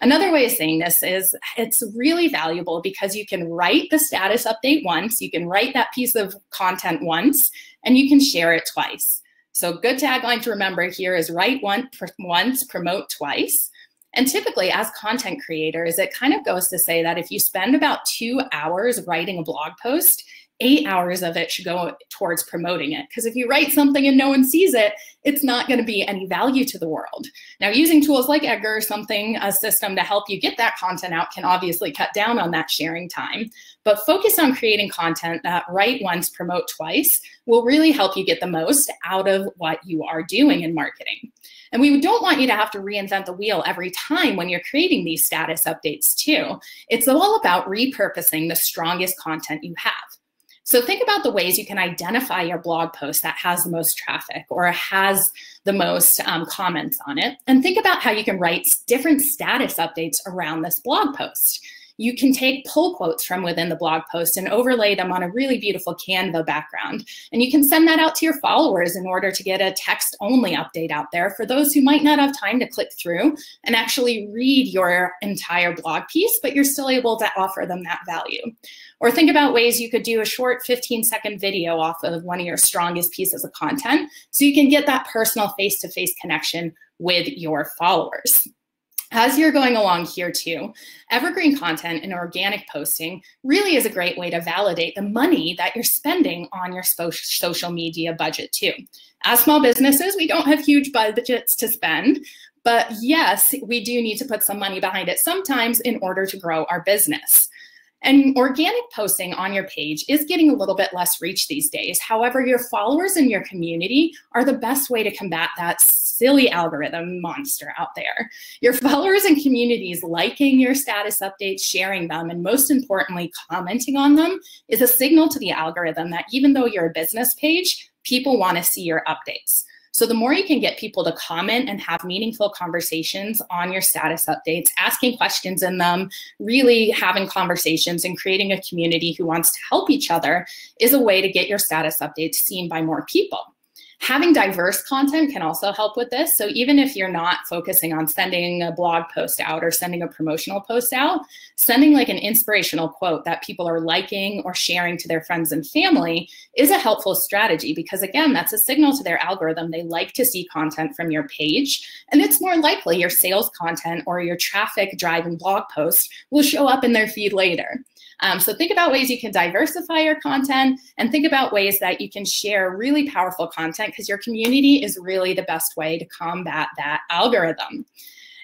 Another way of saying this is it's really valuable because you can write the status update once, you can write that piece of content once, and you can share it twice. So good tagline to remember here is write once, promote twice. And typically as content creators, it kind of goes to say that if you spend about 2 hours writing a blog post, 8 hours of it should go towards promoting it. Because if you write something and no one sees it, it's not going to be any value to the world. Now, using tools like Edgar or something, a system to help you get that content out can obviously cut down on that sharing time. But focus on creating content that write once, promote twice will really help you get the most out of what you are doing in marketing. And we don't want you to have to reinvent the wheel every time when you're creating these status updates too. It's all about repurposing the strongest content you have. So think about the ways you can identify your blog post that has the most traffic or has the most comments on it. And think about how you can write different status updates around this blog post. You can take pull quotes from within the blog post and overlay them on a really beautiful Canva background. And you can send that out to your followers in order to get a text-only update out there for those who might not have time to click through and actually read your entire blog piece, but you're still able to offer them that value. Or think about ways you could do a short 15-second video off of one of your strongest pieces of content so you can get that personal face-to-face connection with your followers. As you're going along here too, evergreen content and organic posting really is a great way to validate the money that you're spending on your social media budget too. As small businesses, we don't have huge budgets to spend, but yes, we do need to put some money behind it sometimes in order to grow our business. And organic posting on your page is getting a little bit less reach these days. However, your followers and your community are the best way to combat that silly algorithm monster out there. Your followers and communities liking your status updates, sharing them, and most importantly, commenting on them is a signal to the algorithm that even though you're a business page, people want to see your updates. So the more you can get people to comment and have meaningful conversations on your status updates, asking questions in them, really having conversations and creating a community who wants to help each other is a way to get your status updates seen by more people. Having diverse content can also help with this. So even if you're not focusing on sending a blog post out or sending a promotional post out, sending like an inspirational quote that people are liking or sharing to their friends and family is a helpful strategy because again, that's a signal to their algorithm. They like to see content from your page, and it's more likely your sales content or your traffic driving blog post will show up in their feed later. So think about ways you can diversify your content and think about ways that you can share really powerful content because your community is really the best way to combat that algorithm.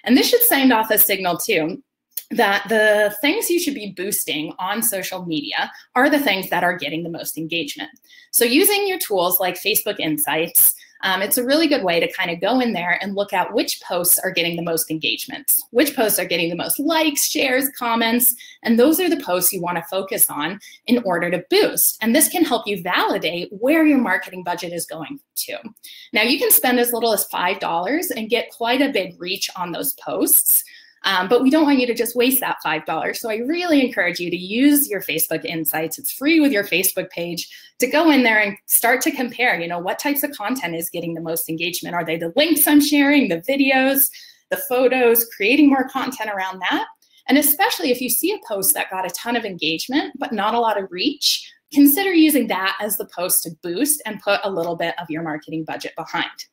And this should send off a signal too that the things you should be boosting on social media are the things that are getting the most engagement. So using your tools like Facebook Insights, it's a really good way to kind of go in there and look at which posts are getting the most engagements, which posts are getting the most likes, shares, comments, and those are the posts you want to focus on in order to boost. And this can help you validate where your marketing budget is going to. Now you can spend as little as $5 and get quite a big reach on those posts. But we don't want you to just waste that $5. So I really encourage you to use your Facebook Insights. It's free with your Facebook page to go in there and start to compare, what types of content is getting the most engagement? Are they the links I'm sharing, the videos, the photos, creating more content around that? And especially if you see a post that got a ton of engagement, but not a lot of reach, consider using that as the post to boost and put a little bit of your marketing budget behind.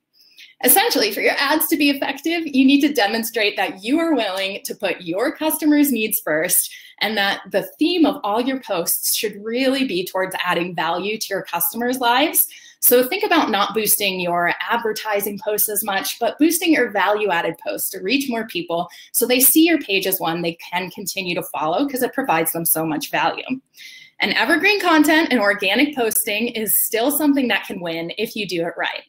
Essentially, for your ads to be effective, you need to demonstrate that you are willing to put your customers' needs first, and that the theme of all your posts should really be towards adding value to your customers' lives. So think about not boosting your advertising posts as much, but boosting your value-added posts to reach more people so they see your page as one they can continue to follow because it provides them so much value. And evergreen content and organic posting is still something that can win if you do it right.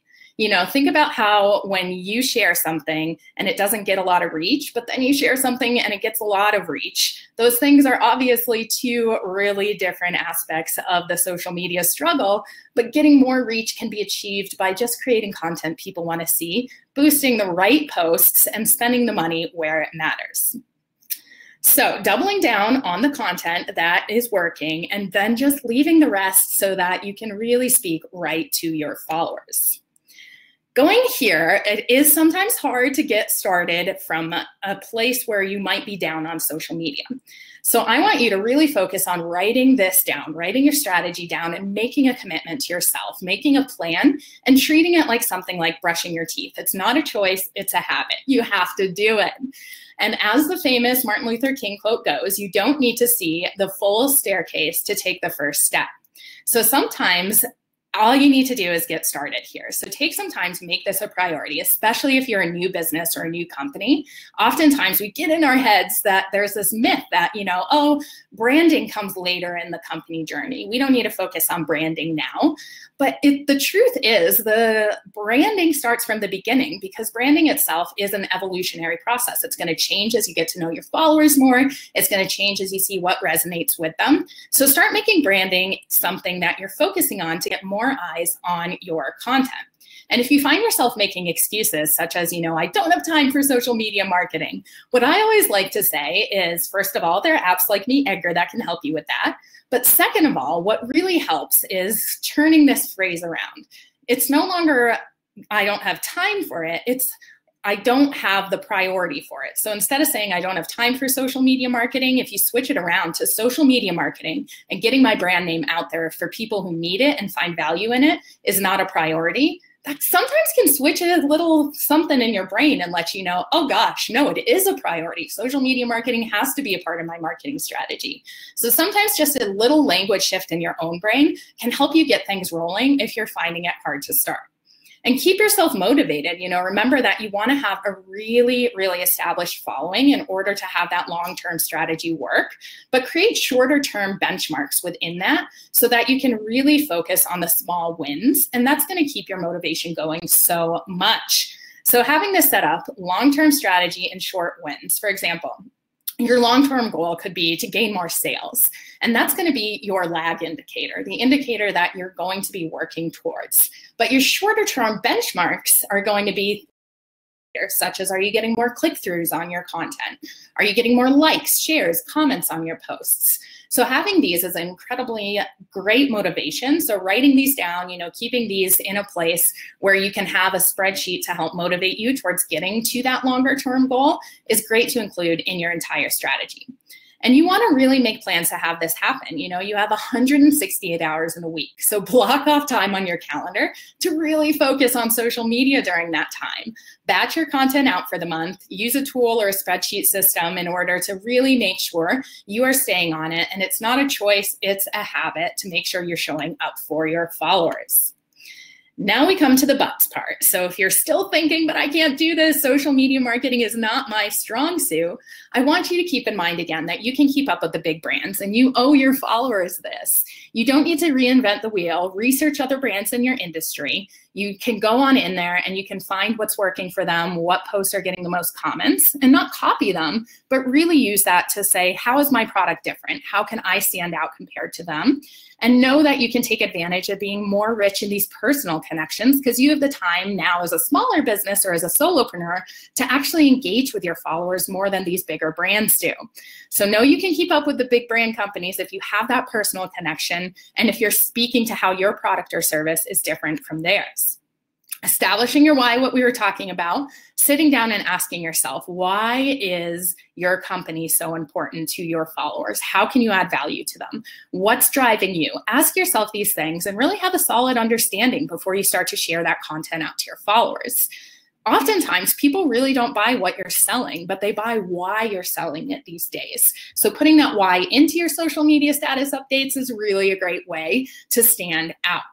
Think about how when you share something and it doesn't get a lot of reach, but then you share something and it gets a lot of reach. Those things are obviously two really different aspects of the social media struggle, but getting more reach can be achieved by just creating content people want to see, boosting the right posts, and spending the money where it matters. So doubling down on the content that is working and then just leaving the rest so that you can really speak right to your followers. Going here, it is sometimes hard to get started from a place where you might be down on social media. So I want you to really focus on writing this down, writing your strategy down and making a commitment to yourself, making a plan and treating it like something like brushing your teeth. It's not a choice, it's a habit. You have to do it. And as the famous Martin Luther King quote goes, you don't need to see the full staircase to take the first step. So sometimes all you need to do is get started here. So take some time to make this a priority, especially if you're a new business or a new company. Oftentimes we get in our heads that there's this myth that, branding comes later in the company journey. We don't need to focus on branding now. But the truth is the branding starts from the beginning because branding itself is an evolutionary process. It's going to change as you get to know your followers more. It's going to change as you see what resonates with them. So start making branding something that you're focusing on to get more eyes on your content. And if you find yourself making excuses such as, I don't have time for social media marketing, what I always like to say is, first of all, there are apps like MeetEdgar that can help you with that. But second of all, what really helps is turning this phrase around. It's no longer, I don't have time for it. It's, I don't have the priority for it. So instead of saying I don't have time for social media marketing, if you switch it around to social media marketing and getting my brand name out there for people who need it and find value in it is not a priority, that sometimes can switch a little something in your brain and let you know, oh gosh, no, it is a priority. Social media marketing has to be a part of my marketing strategy. So sometimes just a little language shift in your own brain can help you get things rolling if you're finding it hard to start. And keep yourself motivated. Remember that you want to have a really, really established following in order to have that long-term strategy work, but create shorter-term benchmarks within that so that you can really focus on the small wins. And that's going to keep your motivation going so much. So having this set up, long-term strategy and short wins. For example, your long-term goal could be to gain more sales. And that's going to be your lag indicator, the indicator that you're going to be working towards. But your shorter-term benchmarks are going to be such as, are you getting more click-throughs on your content? Are you getting more likes, shares, comments on your posts? So having these is an incredibly great motivation. So writing these down, keeping these in a place where you can have a spreadsheet to help motivate you towards getting to that longer term goal is great to include in your entire strategy. And you want to really make plans to have this happen. You have 168 hours in a week. So block off time on your calendar to really focus on social media during that time. Batch your content out for the month. Use a tool or a spreadsheet system in order to really make sure you are staying on it. And it's not a choice, it's a habit to make sure you're showing up for your followers. Now we come to the buts part. So if you're still thinking, but I can't do this, social media marketing is not my strong suit, I want you to keep in mind again that you can keep up with the big brands and you owe your followers this. You don't need to reinvent the wheel, research other brands in your industry. You can go on in there and you can find what's working for them, what posts are getting the most comments, and not copy them, but really use that to say, how is my product different? How can I stand out compared to them? And know that you can take advantage of being more rich in these personal connections because you have the time now as a smaller business or as a solopreneur to actually engage with your followers more than these bigger brands do. So know you can keep up with the big brand companies if you have that personal connection and if you're speaking to how your product or service is different from theirs. Establishing your why, what we were talking about, sitting down and asking yourself, why is your company so important to your followers? How can you add value to them? What's driving you? Ask yourself these things and really have a solid understanding before you start to share that content out to your followers. Oftentimes, people really don't buy what you're selling, but they buy why you're selling it these days. So putting that why into your social media status updates is really a great way to stand out.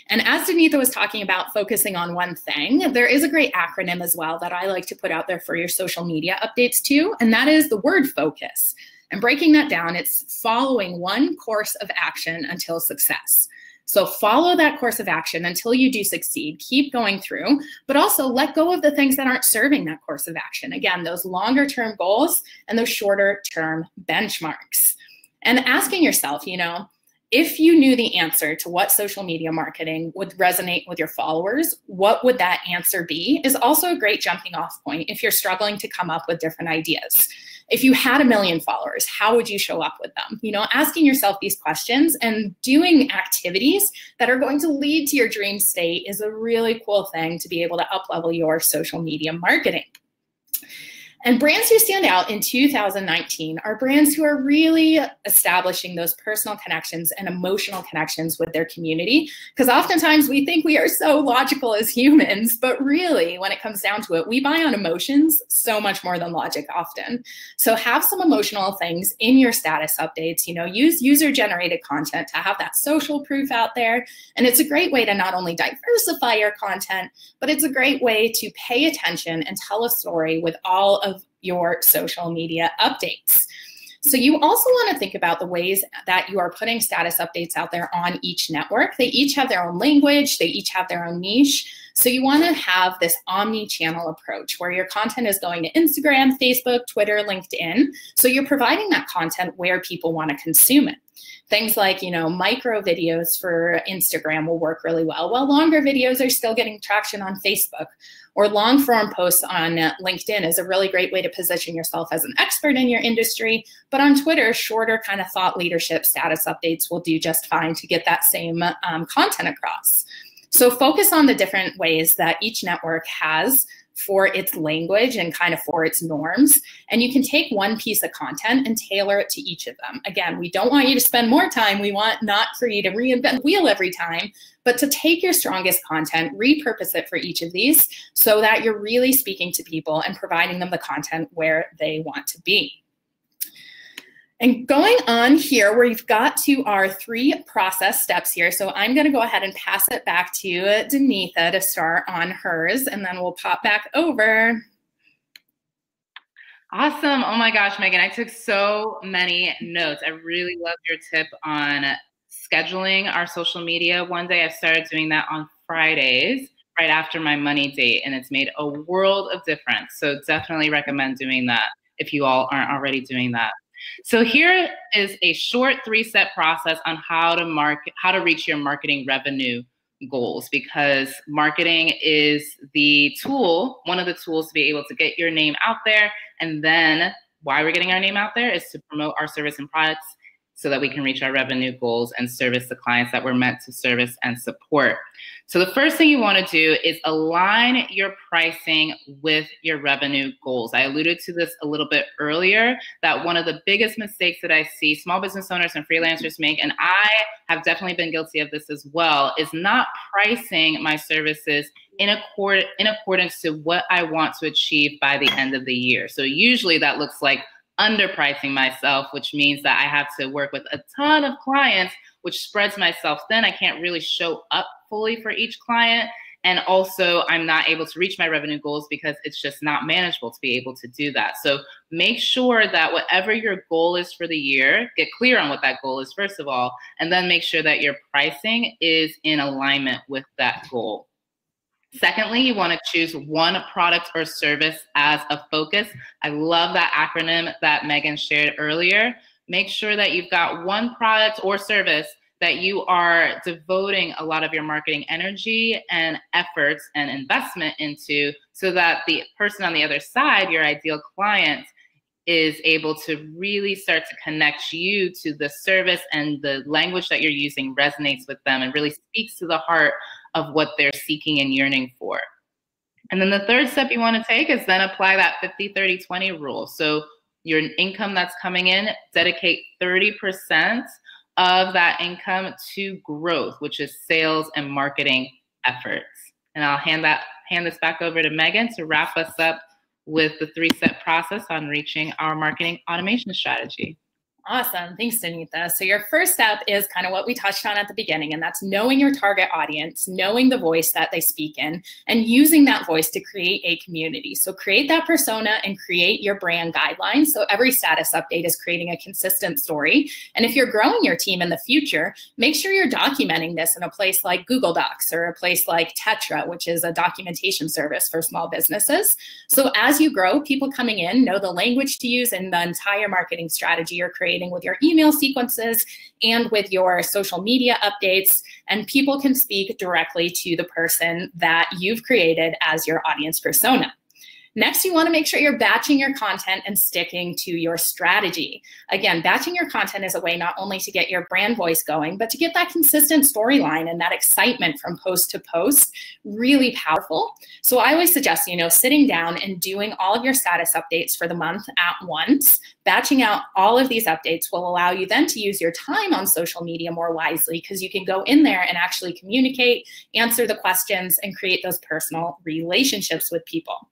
And as Danetha was talking about focusing on one thing, there is a great acronym as well that I like to put out there for your social media updates too, and that is the word focus. And breaking that down, it's following one course of action until success. So follow that course of action until you do succeed. Keep going through, but also let go of the things that aren't serving that course of action. Again, those longer term goals and those shorter term benchmarks. And asking yourself, if you knew the answer to what social media marketing would resonate with your followers, what would that answer be is also a great jumping off point if you're struggling to come up with different ideas. If you had 1 million followers, how would you show up with them? Asking yourself these questions and doing activities that are going to lead to your dream state is a really cool thing to be able to up-level your social media marketing. And brands who stand out in 2019 are brands who are really establishing those personal connections and emotional connections with their community. Because oftentimes we think we are so logical as humans, but really when it comes down to it, we buy on emotions so much more than logic often. So have some emotional things in your status updates, use user-generated content to have that social proof out there. And it's a great way to not only diversify your content, but it's a great way to pay attention and tell a story with all of your social media updates. So you also want to think about the ways that you are putting status updates out there on each network. They each have their own language. They each have their own niche. So you want to have this omni-channel approach where your content is going to Instagram, Facebook, Twitter, LinkedIn. So you're providing that content where people want to consume it. Things like, micro videos for Instagram will work really well, while longer videos are still getting traction on Facebook. Or long form posts on LinkedIn is a really great way to position yourself as an expert in your industry. But on Twitter, shorter kind of thought leadership status updates will do just fine to get that same content across. So focus on the different ways that each network has for its language and kind of for its norms. And you can take one piece of content and tailor it to each of them. Again, we don't want you to spend more time. We want not for you to reinvent the wheel every time, but to take your strongest content, repurpose it for each of these so that you're really speaking to people and providing them the content where they want to be. And going on here, we've got to our 3 process steps here. So I'm going to go ahead and pass it back to Danetha to start on hers, and then we'll pop back over. Awesome. Oh my gosh, Megan, I took so many notes. I really love your tip on scheduling our social media. One day I started doing that on Fridays, right after my money date, and it's made a world of difference. So definitely recommend doing that if you all aren't already doing that. So here is a short 3-step process on how to reach your marketing revenue goals, because marketing is the tool, one of the tools to be able to get your name out there. And then why we're getting our name out there is to promote our service and products so that we can reach our revenue goals and service the clients that we're meant to service and support. So the first thing you want to do is align your pricing with your revenue goals. I alluded to this a little bit earlier, that one of the biggest mistakes that I see small business owners and freelancers make, and I have definitely been guilty of this as well, is not pricing my services in accordance to what I want to achieve by the end of the year. So usually that looks like underpricing myself, which means that I have to work with a ton of clients, which spreads myself thin. I can't really show up fully for each client. And also I'm not able to reach my revenue goals because it's just not manageable to be able to do that. So make sure that whatever your goal is for the year, get clear on what that goal is, first of all, and then make sure that your pricing is in alignment with that goal. Secondly, you want to choose one product or service as a focus. I love that acronym that Megan shared earlier. Make sure that you've got one product or service that you are devoting a lot of your marketing energy and efforts and investment into, so that the person on the other side, your ideal client, is able to really start to connect you to the service, and the language that you're using resonates with them and really speaks to the heart of what they're seeking and yearning for. And then the third step you want to take is then apply that 50-30-20 rule. So your income that's coming in, dedicate 30% of that income to growth, which is sales and marketing efforts. And I'll hand this back over to Megan to wrap us up with the 3-step process on reaching our marketing automation strategy. Awesome. Thanks, Danetha. So your first step is kind of what we touched on at the beginning, and that's knowing your target audience, knowing the voice that they speak in, and using that voice to create a community. So create that persona and create your brand guidelines. So every status update is creating a consistent story. And if you're growing your team in the future, make sure you're documenting this in a place like Google Docs or a place like Tetra, which is a documentation service for small businesses. So as you grow, people coming in know the language to use in the entire marketing strategy you're creating with your email sequences and with your social media updates, and people can speak directly to the person that you've created as your audience persona. Next, you want to make sure you're batching your content and sticking to your strategy. Again, batching your content is a way not only to get your brand voice going, but to get that consistent storyline and that excitement from post to post really powerful. So I always suggest, sitting down and doing all of your status updates for the month at once. Batching out all of these updates will allow you then to use your time on social media more wisely, because you can go in there and actually communicate, answer the questions, and create those personal relationships with people.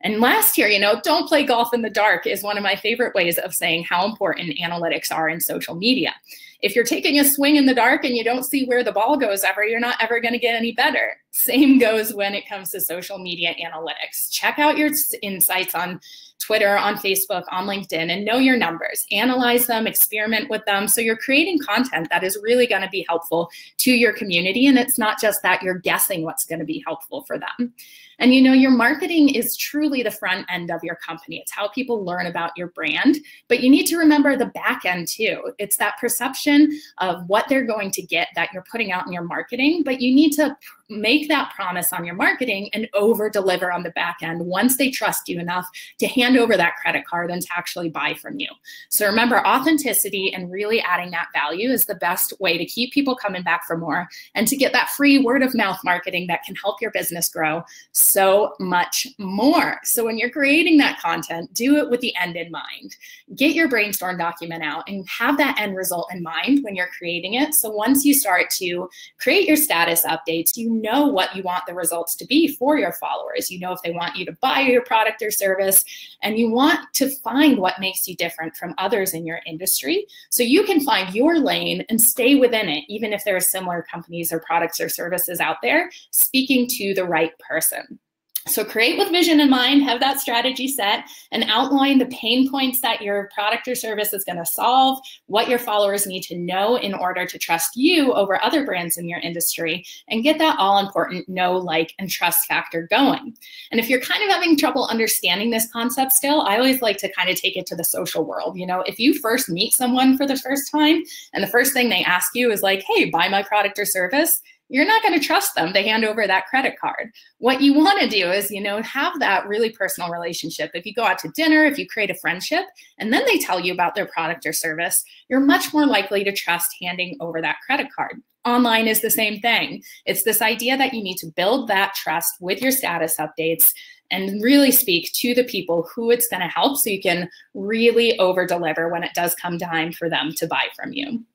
And last year, don't play golf in the dark is one of my favorite ways of saying how important analytics are in social media. If you're taking a swing in the dark and you don't see where the ball goes ever, you're not ever going to get any better. Same goes when it comes to social media analytics. Check out your insights on Twitter, on Facebook, on LinkedIn, and know your numbers. Analyze them, experiment with them, so you're creating content that is really going to be helpful to your community, and it's not just that you're guessing what's going to be helpful for them. And your marketing is truly the front end of your company. It's how people learn about your brand, but you need to remember the back end too. It's that perception of what they're going to get that you're putting out in your marketing, but you need to make that promise on your marketing and over deliver on the back end once they trust you enough to hand over that credit card and to actually buy from you. So remember, authenticity and really adding that value is the best way to keep people coming back for more and to get that free word of mouth marketing that can help your business grow so much more. So when you're creating that content, do it with the end in mind. Get your brainstorm document out and have that end result in mind when you're creating it. So once you start to create your status updates, you know what you want the results to be for your followers. You know if they want you to buy your product or service, and you want to find what makes you different from others in your industry so you can find your lane and stay within it, even if there are similar companies or products or services out there speaking to the right person. So create with vision in mind, have that strategy set, and outline the pain points that your product or service is going to solve, what your followers need to know in order to trust you over other brands in your industry, and get that all-important know, like, and trust factor going. And if you're kind of having trouble understanding this concept still, I always like to kind of take it to the social world. If you first meet someone for the first time, and the first thing they ask you is like, hey, buy my product or service, you're not going to trust them to hand over that credit card. What you want to do is, have that really personal relationship. If you go out to dinner, if you create a friendship, and then they tell you about their product or service, you're much more likely to trust handing over that credit card. Online is the same thing. It's this idea that you need to build that trust with your status updates and really speak to the people who it's going to help so you can really over deliver when it does come time for them to buy from you.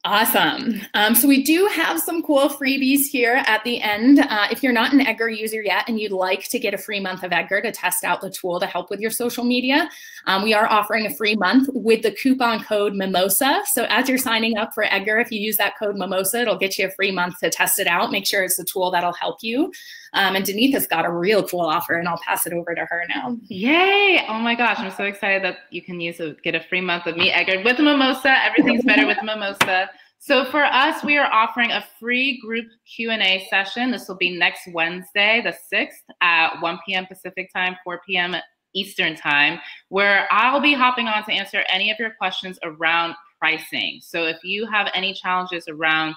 Awesome. So we do have some cool freebies here at the end. If you're not an Edgar user yet and you'd like to get a free month of Edgar to test out the tool to help with your social media, we are offering a free month with the coupon code MIMOSA. So as you're signing up for Edgar, if you use that code MIMOSA, it'll get you a free month to test it out. Make sure it's the tool that'll help you. And Danetha's got a real cool offer, and I'll pass it over to her now. Yay! Oh my gosh, I'm so excited that you can get a free month of MeetEdgar with Mimosa. Everything's better with Mimosa. So for us, we are offering a free group Q&A session. This will be next Wednesday, the 6th at 1 p.m. Pacific time, 4 p.m. Eastern time, where I'll be hopping on to answer any of your questions around pricing. So if you have any challenges around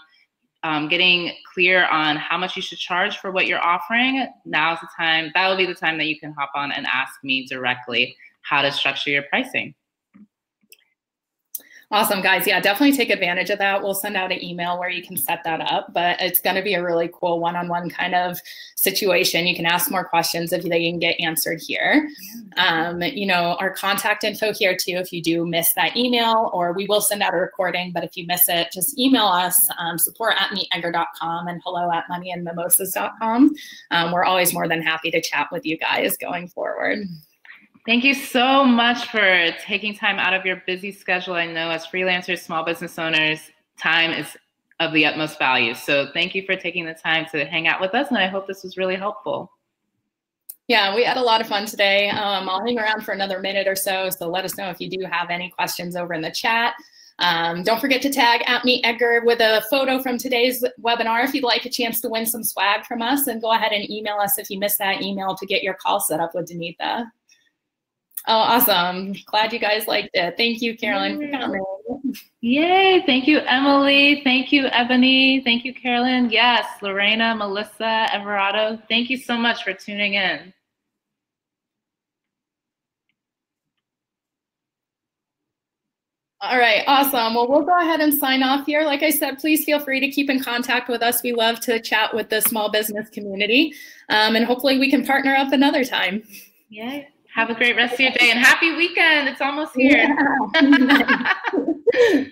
getting clear on how much you should charge for what you're offering, now's the time. That will be the time that you can hop on and ask me directly how to structure your pricing. Awesome, guys. Yeah, definitely take advantage of that. We'll send out an email where you can set that up, but it's going to be a really cool one-on-one kind of situation. You can ask more questions if they can get answered here. You know, our contact info here too, if you do miss that email, or we will send out a recording, but if you miss it, just email us, support@meetedgar.com and hello@moneyandmimosas.com. We're always more than happy to chat with you guys going forward. Thank you so much for taking time out of your busy schedule. I know as freelancers, small business owners, time is of the utmost value. So thank you for taking the time to hang out with us, and I hope this was really helpful. Yeah, we had a lot of fun today. I'll hang around for another minute or so, so let us know if you do have any questions over in the chat. Don't forget to tag @MeetEdgar with a photo from today's webinar if you'd like a chance to win some swag from us, and go ahead and email us if you missed that email to get your call set up with Danetha. Oh, awesome. Glad you guys liked it. Thank you, Carolyn, for coming. Yay. Thank you, Emily. Thank you, Ebony. Thank you, Carolyn. Yes, Lorena, Melissa, Everardo. Thank you so much for tuning in. All right, awesome. Well, we'll go ahead and sign off here. Like I said, please feel free to keep in contact with us. We love to chat with the small business community, and hopefully we can partner up another time. Yay. Have a great rest of your day and happy weekend. It's almost here. Yeah.